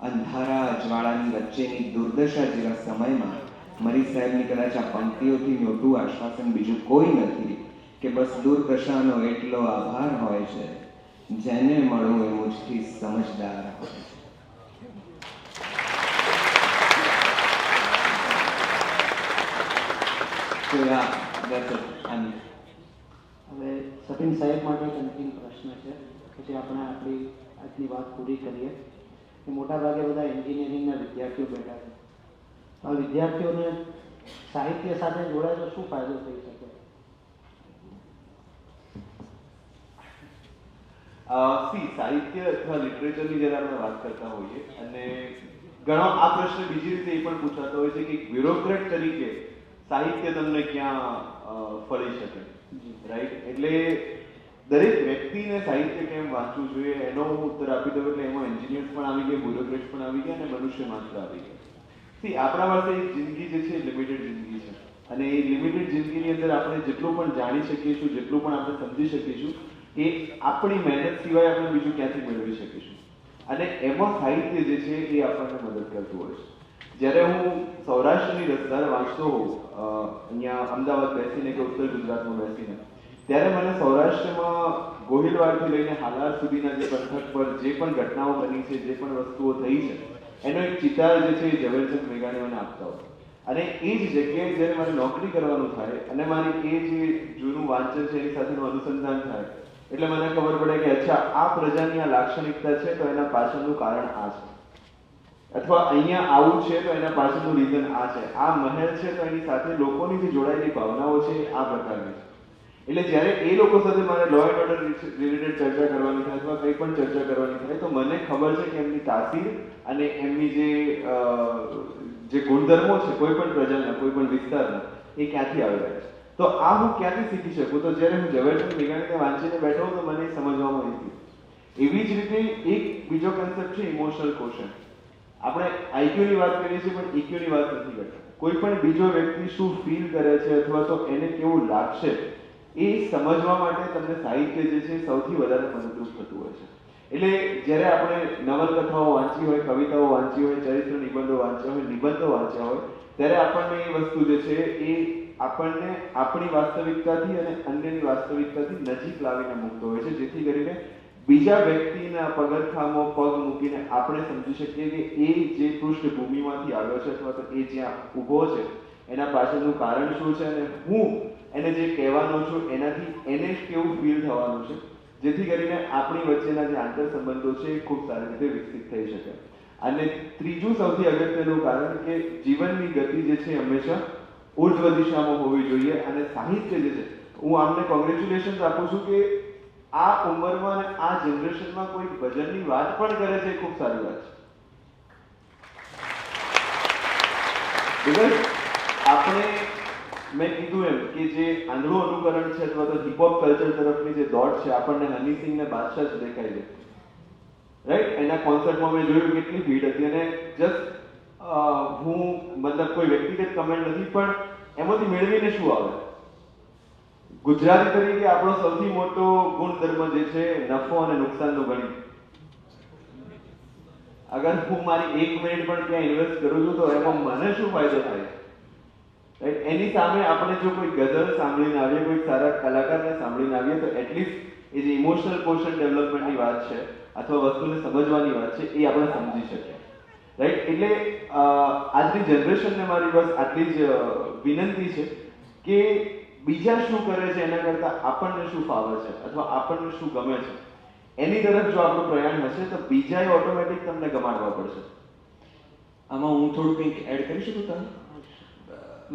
અંધારા અજવાળાની વચ્ચેની દુર્દશા જેવા સમયમાં મરી સાહેબની કદાચ આ પંક્તિઓથી મોટું આશ્વાસન બીજું કોઈ નથી કે બસ દુર્દશાનો એટલો આભાર હોય છે જેને મળવું એ મુજથી સમજદાર હોય છે તો યા that's it. હવે સતીન સાહેબ માટે એક અંતિમ પ્રશ્ન છે પછી આપણે આપણી આજની વાત પૂરી કરીએ કે મોટાભાગે બધા એન્જિનિયરિંગના વિદ્યાર્થીઓ બેઠા છે આ વિદ્યાર્થીઓને સાહિત્ય સાથે જોડાય તો શું ફાયદો થઈ શકે સાહિત્ય અથવા લિટરેચરની જ્યારે આપણે વાત કરતા હોઈએ અને ઘણો આ પ્રશ્ન બીજી રીતે એ પણ પૂછાતો હોય છે કે બ્યુરોક્રેટ તરીકે સાહિત્ય તમને ક્યાં ફળી શકે રાઈટ એટલે દરેક વ્યક્તિને સાહિત્ય કેમ વાંચવું જોઈએ એનો હું ઉત્તર આપી દઉં એટલે એમાં એન્જિનિયર્સ પણ આવી ગયા બ્યુરોક્રેટ્સ પણ આવી ગયા અને મનુષ્ય માત્ર આવી ગયા આપણા પાસે એક જિંદગી જે છે લિમિટેડ જિંદગી છે અને એ લિમિટેડ જિંદગીની અંદર આપણે જેટલું પણ જાણી શકીશું જેટલું પણ આપણે સમજી શકીશું એ આપણી મહેનત સિવાય આપણે બીજું ક્યાંથી મેળવી શકીશું અને એમાં સાહિત્ય જે છે એ આપણને મદદ કરતું હોય છે જ્યારે હું સૌરાષ્ટ્રની રસધાર વાંચતો હોઉં અહીંયા અમદાવાદ બેસીને કે ઉત્તર ગુજરાતમાં બેસીને ત્યારે મને સૌરાષ્ટ્રમાં ગોહિલવાડથી લઈને હાલાર સુધીના જે પંથક પર જે પણ ઘટનાઓ બની છે જે પણ વસ્તુઓ થઈ છે એનો એક ચિતાર જે છે એ ઝવેરચંદ મેઘાણી મને આપતા હોય અને એ જ જગ્યાએ જ્યારે મારે નોકરી કરવાનું થાય અને મારી એ જે જૂનું વાંચન છે એની સાથેનું અનુસંધાન થાય એટલે મને ખબર પડે કે અચ્છા આ પ્રજાની આ લાક્ષણિકતા છે તો એના પાછળનું કારણ આ છે અથવા અહીંયા આવું છે તો એના પાછળનું રીઝન આ છે આ મહેલ છે તો એની સાથે લોકોની જે જોડાયેલી ભાવનાઓ છે આ પ્રકારની છે એટલે જ્યારે એ લોકો સાથે મારે લો એન્ડ ઓર્ડર રિલેટેડ ચર્ચા કરવાની થાય અથવા કંઈ પણ ચર્ચા કરવાની થાય તો મને ખબર છે કે એમની તાસીર અને એમની જે ગુણધર્મો છે કોઈ પણ પ્રજાના કોઈ પણ વિસ્તારના એ ક્યાંથી આવી રહ્યા છે તો આ હું ક્યાંથી શીખી શકું તો જ્યારે હું ઝવેરચંદ મેઘાણીને વાંચીને બેઠો તો મને સમજવામાં આવી એવી જ રીતે એક બીજો કન્સેપ્ટ છે ઇમોશનલ ક્વોશન્ટ આપણે આઈક્યુની વાત કરીએ છીએ પણ ઇક્યુની વાત નથી કરતા કોઈ પણ બીજો વ્યક્તિ શું ફીલ કરે છે અથવા તો એને કેવું લાગશે એ સમજવા માટે તમને સાહિત્ય જે છે સૌથી વધારે મદદરૂપ થતું હોય છે એટલે જ્યારે આપણે નવલકથાઓ વાંચી હોય કવિતાઓ વાંચી હોય ચરિત્ર નિબંધો વાંચ્યા હોય નિબંધો વાંચ્યા હોય ત્યારે આપણને એ વસ્તુ જે છે એ આપણને આપણી વાસ્તવિકતાથી અને અન્યની વાસ્તવિકતાથી નજીક લાવીને મૂકતો હોય છે જેથી કરીને બીજા વ્યક્તિના પગરખામાં પગ મૂકીને આપણે સમજી શકીએ કે એ જે પૃષ્ઠભૂમિમાંથી આવ્યો છે અથવા તો એ જ્યાં ઊભો છે એના પાછળનું કારણ શું છે અને હું એને જે કહેવાનો છું એનાથી એને કેવું ફીલ થવાનું છે, જેથી કરીને આપણી વચ્ચેના જે આંતર સંબંધો છે એ ખૂબ સારી રીતે વિકસિત થઈ શકે. અને ત્રીજું સૌથી અગત્યનું કારણ કે જીવનની ગતિ જે છે હંમેશા ઉર્ધ્વ દિશામાં હોવી જોઈએ. અને સાહિત્ય જે છે, હું આમને કોંગ્રેચ્યુલેશન્સ આપું છું કે આ ઉંમરમાં અને આ જનરેશનમાં કોઈ ભજનની વાત પણ કરે છે, એ ખૂબ સારી વાત છે. બિકોઝ આપણે, મેં કીધું એમ કે જે આંધળું અનુકરણ છે અથવા તો હિપહોપ કલ્ચર તરફની જે દોડ છે, આપણને હની સિંહ ને બાદશાહ જ દેખાય છે, રાઈટ? એના કોન્સર્ટમાં મેં જોયું કેટલી ભીડ હતી. અને જસ્ટ હું મતલબ કોઈ વ્યક્તિગત કમેન્ટ નથી, પણ એમાંથી મેળવીને શું આવે? ગુજરાતી તરીકે આપણો સૌથી મોટો ગુણધર્મ જે છે નફો અને નુકસાનનું ગણિત. અગર હું મારી 1 મિનિટ પણ ત્યાં ઇન્વેસ્ટ કરું છું તો એમાં મને શું ફાયદો થાય? રાઈટ? એની સામે આપણે જો કોઈ ગઝલ સાંભળીને આવીએ, કોઈ સારા કલાકારને સાંભળીને આવીએ, તો એટલીસ્ટ એ જે ઇમોશનલ ક્વોશન્ટ ડેવલપમેન્ટની વાત છે અથવા વસ્તુને સમજવાની વાત છે એ આપણે સમજી શકીએ, રાઈટ? એટલે આજની જનરેશનને મારી બસ આટલી જ વિનંતી છે કે બીજા શું કરે છે એના કરતાં આપણને શું ફાવે છે અથવા આપણને શું ગમે છે એની તરફ જો આપણું પ્રયાણ હશે તો બીજાએ ઓટોમેટિક તમને ગમાડવા પડશે. આમાં હું થોડું કંઈક એડ કરી શકું તમે?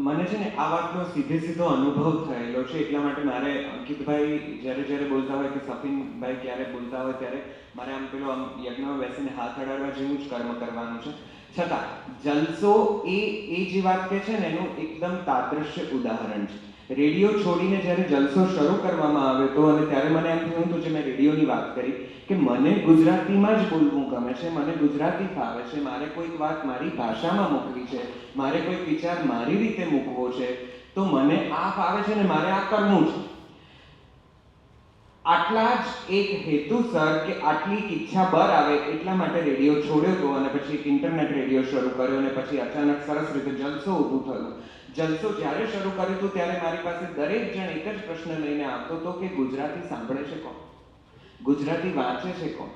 મને છે ને આ વાતનો સીધો અનુભવ થયેલો છે, એટલા માટે મારે અંકિતભાઈ જ્યારે બોલતા હોય કે સફીનભાઈ ક્યારે બોલતા હોય ત્યારે મારે આમ પેલો યજ્ઞમાં બેસીને હાથ અડાડવા જેવું જ કર્મ કરવાનું છે. છતાં જલસો એ જે વાત કે છે ને એનું એકદમ તાદ્રશ્ય ઉદાહરણ છે. રેડિયો છોડીને જ્યારે જલસો શરૂ કરવામાં આવ્યો હતો અને ત્યારે મને એમ થયું હતું, જે મેં રેડિયોની વાત કરી, કે મને ગુજરાતીમાં જ બોલવું ગમે છે, મને ગુજરાતી ફાવે છે, મારે કોઈક વાત મારી ભાષામાં મૂકવી છે, મારે કોઈક વિચાર મારી રીતે મૂકવો છે, તો મને આ ફાવે છે ને મારે આ કરવું છે. આટલા જ એક હેતુસર કે આટલી ઈચ્છા બર આવે એટલા માટે રેડિયો છોડ્યો હતો અને પછી ઇન્ટરનેટ રેડિયો શરૂ કર્યો અને પછી અચાનક સરસ રીતે જલસો ઊભું થયું. જલસો જ્યારે શરૂ કર્યું હતું ત્યારે મારી પાસે દરેક જણ એક જ પ્રશ્ન લઈને આવતો હતો કે ગુજરાતી સાંભળે છે કોણ? ગુજરાતી વાંચે છે કોણ?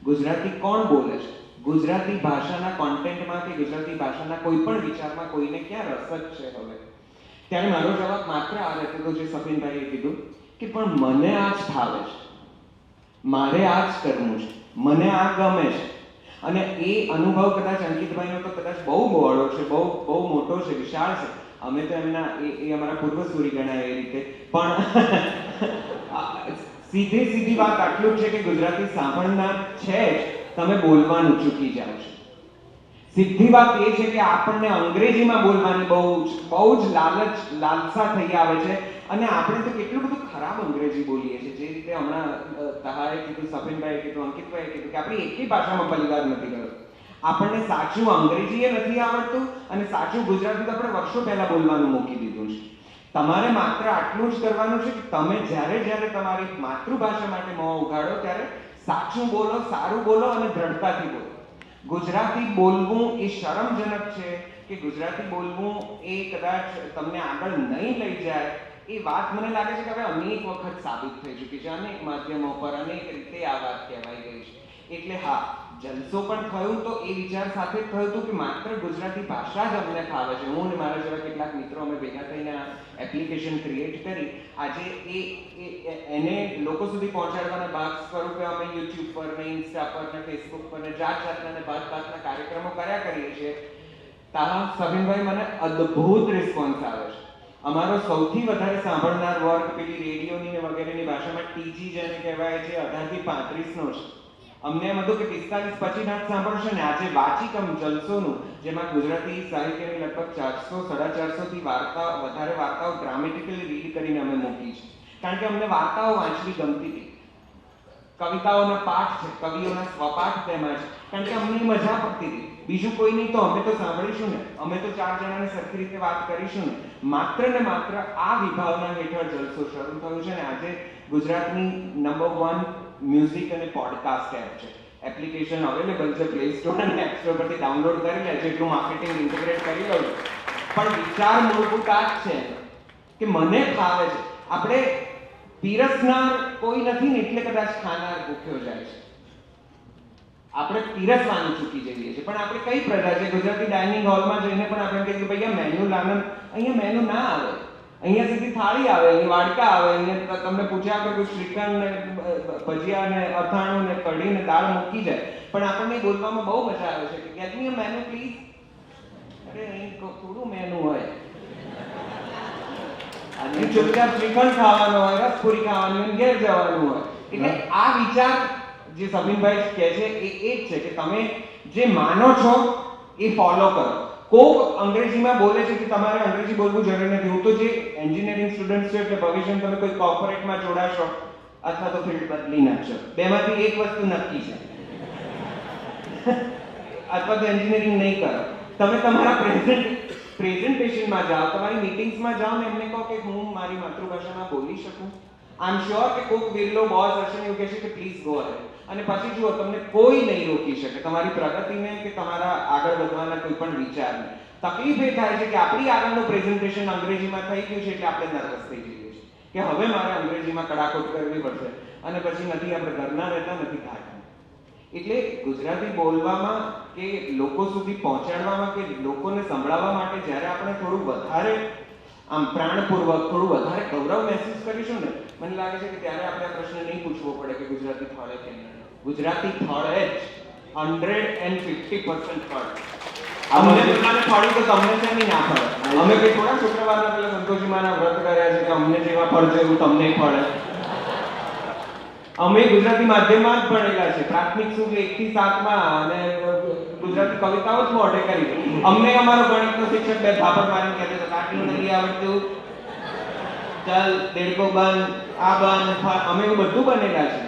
ગુજરાતી કોણ બોલે છે? ગુજરાતી ભાષાના કોન્ટેન્ટમાં કે ગુજરાતી ભાષાના કોઈ પણ વિચારમાં કોઈને ક્યાં રસ જ છે હવે? ત્યારે મારો જવાબ માત્ર આ રહેતો હતો, જે સફીનભાઈએ કીધું કે પણ મને આ જ ફાવે છે, મારે આ જ કરવું છે, મને આ ગમે છે. અને એ અનુભવ કદાચ અંકિતભાઈનો તો કદાચ બહુ બહોળો છે, બહુ મોટો છે, વિશાળ છે. અમે તો એમના એ અમારા પૂર્વસૂરી ગણાય એ રીતે. પણ સીધી વાત આટલું જ છે કે ગુજરાતી સાંભળનાર છે જ, તમે બોલવાનું ચૂકી જાઓ છો. સીધી વાત એ છે કે આપણને અંગ્રેજીમાં બોલવાની બહુ જ લાલસા થઈ આવે છે. અને આપણે તો કેટલું બધું ખરાબ અંગ્રેજી બોલીએ છીએ, જે રીતે હમણાં તહાએ કીધું, સફીનભાઈએ કીધું, અંકિતભાઈએ કીધું કે આપણી એકેય ભાષામાં પરિવાર નથી ગયો. આપણને સાચું અંગ્રેજી નથી આવડતું અને સાચું ગુજરાતી તો આપણે વર્ષો પહેલા બોલવાનું મૂકી દીધું છે. તમારે માત્ર આટલું જ કરવાનું છે કે તમે જ્યારે તમારી માતૃભાષા માટે મોં ઉગાડો ત્યારે સાચું બોલો, સારું બોલો અને દ્રઢતાથી બોલો. ગુજરાતી બોલવું એ શરમજનક છે કે ગુજરાતી બોલવું એ કદાચ તમને આગળ નહીં લઈ જાય, એ વાત મને લાગે છે કે હવે અનેક વખત સાબિત થઈ ચૂકી છે, અનેક માધ્યમો પર અનેક રીતે આ વાત કહેવાઈ ગઈ છે. એટલે હા, જલસો પણ થયું તો એ વિચાર સાથે જ થયું હતું કે માત્ર ગુજરાતી ભાષા જ અમને ફાવે છે. હું અને મારા જેવા કેટલાક મિત્રો અમે ભેગા થઈને એપ્લિકેશન ક્રિએટ કરી. આજે એને લોકો સુધી પહોંચાડવાના ભાગ સ્વરૂપે અમે યુટ્યુબ પર ને ઇન્સ્ટા પર ને ફેસબુક પર ને જાતના ને ભાતના કાર્યક્રમો કર્યા કરીએ છીએ. તાહા સબીનભાઈ, મને અદ્ભુત રિસ્પોન્સ આવે છે. અમારો સૌથી વધારે સાંભળનાર વર્ગ પેલી રેડિયોની ને વગેરેની ભાષામાં ટીજી જેને કહેવાય છે 18 થી 35 નો છે. અમને એમ હતું કે 45 પછી ના સાંભળશે ને. આજે વાચિકમ જલસોનું, જેમાં ગુજરાતી સાહિત્યની લગભગ 400-450 થી વધારે વાર્તાઓ ડ્રામેટિકલી રીડ કરીને અમે મૂકી છે. કારણ કે અમને વાર્તાઓ વાંચવી ગમતી હતી. કવિતાઓના પાઠ છે, કવિઓના સ્વપાઠ તેમાં છે, કારણ કે અમને મજા પડતી હતી. બીજું કોઈ નહીં તો અમે તો સાંભળીશું ને, અમે તો 4 જણાને સરખી રીતે વાત કરીશું ને. માત્ર ને માત્ર આ વિભાવના હેઠળ જલસો શરૂ થયું છે ને આજે ગુજરાતની નંબર 1 મ્યુઝિક અને પોડકાસ્ટ એપ છે. એપ્લિકેશન અવેલેબલ છે પ્લે સ્ટોર અને એપ સ્ટોર પરથી ડાઉનલોડ કરી લેજો. એટલું માર્કેટિંગ ઇન્ટિગ્રેટ કરી લઉં. પણ વિચાર મૂળભૂત આ જ છે કે મને ફાવે છે. આપણે પીરસનાર કોઈ નથી ને એટલે કદાચ ખાનાર ભૂખ્યો જાય છે. આપણે પીરસવાનું ચૂકી જઈએ છીએ. પણ આપણે કઈ પ્રજા છે ગુજરાતી ડાઇનિંગ હોલમાં જઈને પણ આપણે કહીએ કે ભાઈ આ મેનુ લાવો. અહીંયા મેનુ ના આવે, અહીંયા સીધી થાળી આવે, અહીં વાડકા આવે, અહીંયા તમને પૂછ્યા કે શ્રીખંડ ને ભજીયા ને અથાણું ને કઢી ને દાળ મૂકી જાય. પણ આપણને બોલવામાં બહુ મજા આવે છે કે get me a menu please. અરે અહીં થોડું મેનુ હોય અને ચૂપચાપ શ્રીખંડ ખાવાનો હોય, રસપુરી ખાવાની હોય, ઘેર જવાનું હોય. એટલે આ વિચાર જે સબીનભાઈ કહે છે એ જ છે કે તમે જે માનો છો એ ફોલો કરો. કોક અંગ્રેજીમાં બોલે છે કે તમારે અંગ્રેજી બોલવું જરૂરી નથી. હું તો જે એન્જિનિયરિંગ સ્ટુડન્ટ છે એટલે ભવિષ્યમાં તમે કોઈ કોર્પોરેટમાં જોડાશો અથવા તો ફિલ્ડ બદલી નાખશો, બેમાંથી એક વસ્તુ નક્કી છે. અથવા તો એન્જિનિયરિંગ નહીં કરો. તમે તમારા પ્રેઝન્ટેશનમાં જાઓ, તમારી મીટિંગ્સમાં જાઓ ને એમને કહો કે હું મારી માતૃભાષામાં બોલી શકું. આઈ એમ શ્યોર કે કોક વિરલો બોસ હશે ને એવું કહેશે કે પ્લીઝ ગો અહેડ. અને પછી જુઓ તમને કોઈ નહીં રોકી શકે તમારી પ્રગતિને કે તમારા આગળ વધવાના કોઈ પણ વિચારને. તકલીફ એ થાય છે કે આપણી આગળનું પ્રેઝન્ટેશન અંગ્રેજીમાં થઈ ગયું છે એટલે આપણે નર્વસ થઈ જઈએ છીએ કે હવે મારે અંગ્રેજીમાં કડાકોટ કરવી પડશે અને પછી નથી આપણે ઘરના રહેતા, નથી ઘાટના. એટલે ગુજરાતી બોલવામાં કે લોકો સુધી પહોંચાડવામાં કે લોકોને સંભળાવવા માટે જ્યારે આપણે થોડું વધારે આમ પ્રાણપૂર્વક થોડું વધારે ગૌરવ મહેસૂસ કરીશું ને, મને લાગે છે કે ત્યારે આપણે આ પ્રશ્ન નહીં પૂછવો પડે કે ગુજરાતી ફળે કે નહીં. ગુજરાતી ફળે જ 150% ફળે. અમને પોતાને ફળી તો તમને છે નહીં ના ફળે. અમે કઈ થોડા શુક્રવારના પેલા સંતોષીમાના વ્રત કર્યા છે કે અમને જેવા ફળશે એવું તમને ફળે. અમે ગુજરાતી માધ્યમમાં જ ભણેલા છે, પ્રાથમિક સુધી 1 થી 7 માં, અને ગુજરાતી કવિતાઓ જ મોઢે કરી. અમને અમારો ગણિતનો શિક્ષક બે થાપડ મારીને કહેતો હતો આટલું નથી આવડતું, ચાલ દેડકો બંધ, આ બંધ. અમે એવું બધું બનેલા છે.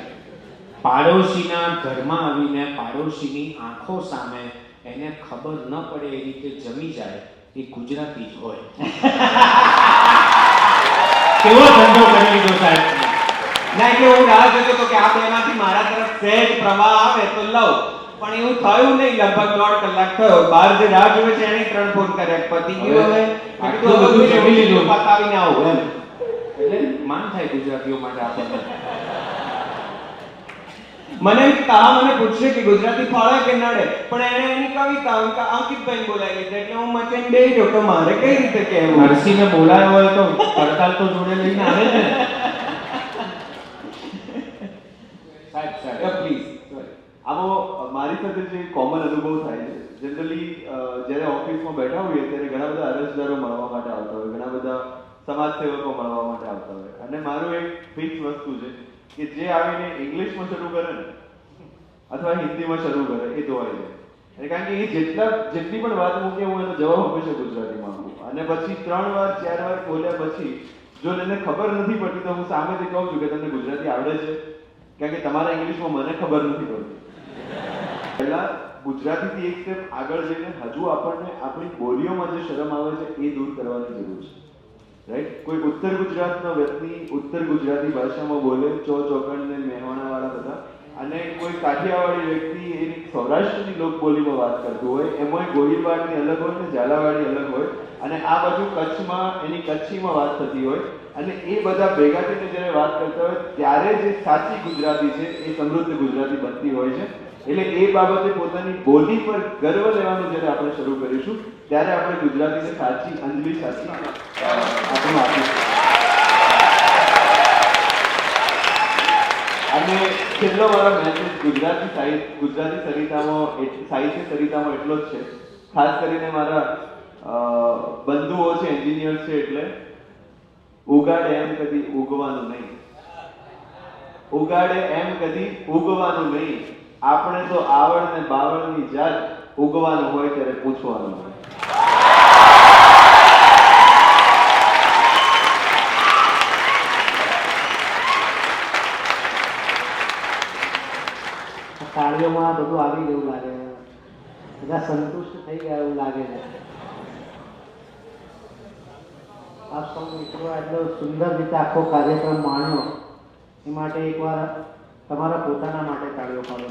પાડોશીના ઘરમાં આવીને પાડોશીની આંખો સામે એને ખબર ન પડે એ રીતે જમી જાય એ ગુજરાતી જ હોય. કેવો ધંધો કરી લીધો સાહેબ. ના એટલે હું રાહ જોતો હતો કે આ બેમાંથી મારા તરફ સહેજ પ્રવાહ આવે તો લઉં, પણ એવું થયું નહીં. લગભગ 1.5 કલાક થયો. બહાર જે રાહ જોવે છે એને 3 ફોન કર્યા, પતી ગયું. હવે આટલું બધું જમી લીધું, પતાવીને આવું એમ. એટલે માન થાય ગુજરાતીઓ માટે આપણને. મને મને પૂછશે કે ગુજરાતી ફળે કે નડે, પણ એને એની કવિતા અંકિતભાઈ બોલાવી લીધા એટલે હું મચેને બેહી ગયો કે મારે કઈ રીતે કહેવું. નરસિંહને બોલાયો હોય તો પડતાલ તો જોડે લઈને આવે ને. સાહેબ પ્લીઝ. આવો મારી સાથે જે કોમન અનુભવ થાય છે, જનરલી જ્યારે ઓફિસમાં બેઠા હોઈએ ત્યારે ઘણા બધા અરજદારો મળવા માટે આવતા હોય, ઘણા બધા સમાજ સેવકો મળવા માટે આવતા હોય. અને મારું એક ફિક્સ વસ્તુ છે કે જે આવીને ઇંગ્લિશમાં શરૂ કરે ને અથવા હિન્દીમાં શરૂ કરે એ ધોવાઈ જાય. અને કારણ કે એ જેટલી પણ વાત મૂકે હું એનો જવાબ હંમેશા ગુજરાતીમાં આપું. અને પછી 3 વાર 4 વાર બોલ્યા પછી જો એને ખબર નથી પડતી તો હું સામેથી કહું છું કે તમને ગુજરાતી આવડે છે, કારણ કે તમારા ઇંગ્લિશમાં મને ખબર નથી પડતી. પહેલા ગુજરાતીથી એક સ્ટેપ આગળ જઈને હજુ આપણને આપણી બોલીઓમાં જે શરમ આવે છે એ દૂર કરવાની જરૂર છે. રાઈટ? કોઈ ઉત્તર ગુજરાતનો વ્યક્તિ ઉત્તર ગુજરાતી ભાષામાં બોલે, ચોકડ ને મહેવાણા વાળા બધા, અને કોઈ કાઠિયાવાડી વ્યક્તિ એની સૌરાષ્ટ્રની લોકબોલીમાં વાત કરતું હોય, એમાં ગોહિલવાડની અલગ હોય ને ઝાલાવાડી અલગ હોય, અને આ બાજુ કચ્છમાં એની કચ્છીમાં વાત થતી હોય, અને એ બધા ભેગા થઈને જ્યારે વાત કરતા હોય ત્યારે જે સાચી ગુજરાતી છે એ સમૃદ્ધ ગુજરાતી બનતી હોય છે. એટલે એ બાબતે પોતાની બોલી પર ગર્વ લેવાનું જ્યારે આપણે શરૂ કરીશું ત્યારે આપણે ગુજરાતીને સાચી અંજલિ સાચી આપણે આપીશું. અને છેલ્લો મારો મેસેજ ગુજરાતી સાહિત્ય સરિતામાં એટલો જ છે, ખાસ કરીને મારા બંધુઓ છે એન્જિનિયર છે, એટલે ઉગાડે એમ કદી ઉગવાનું નહીં, ઉગાડે એમ કદી ઉગવાનું નહીં, આપણે તો આવડ ને બાવળની જાત, ઉગવાનું હોય ત્યારે પૂછવાનું હોય. તાળીઓમાં બધું આવી ગયું લાગે, બધા સંતુષ્ટ થઈ ગયા એવું લાગે છે. આપ સૌ મિત્રો આટલો સુંદર રીતે આખો કાર્યક્રમ માણ્યો એ માટે એકવાર તમારા પોતાના માટે તાળીઓ પાડો.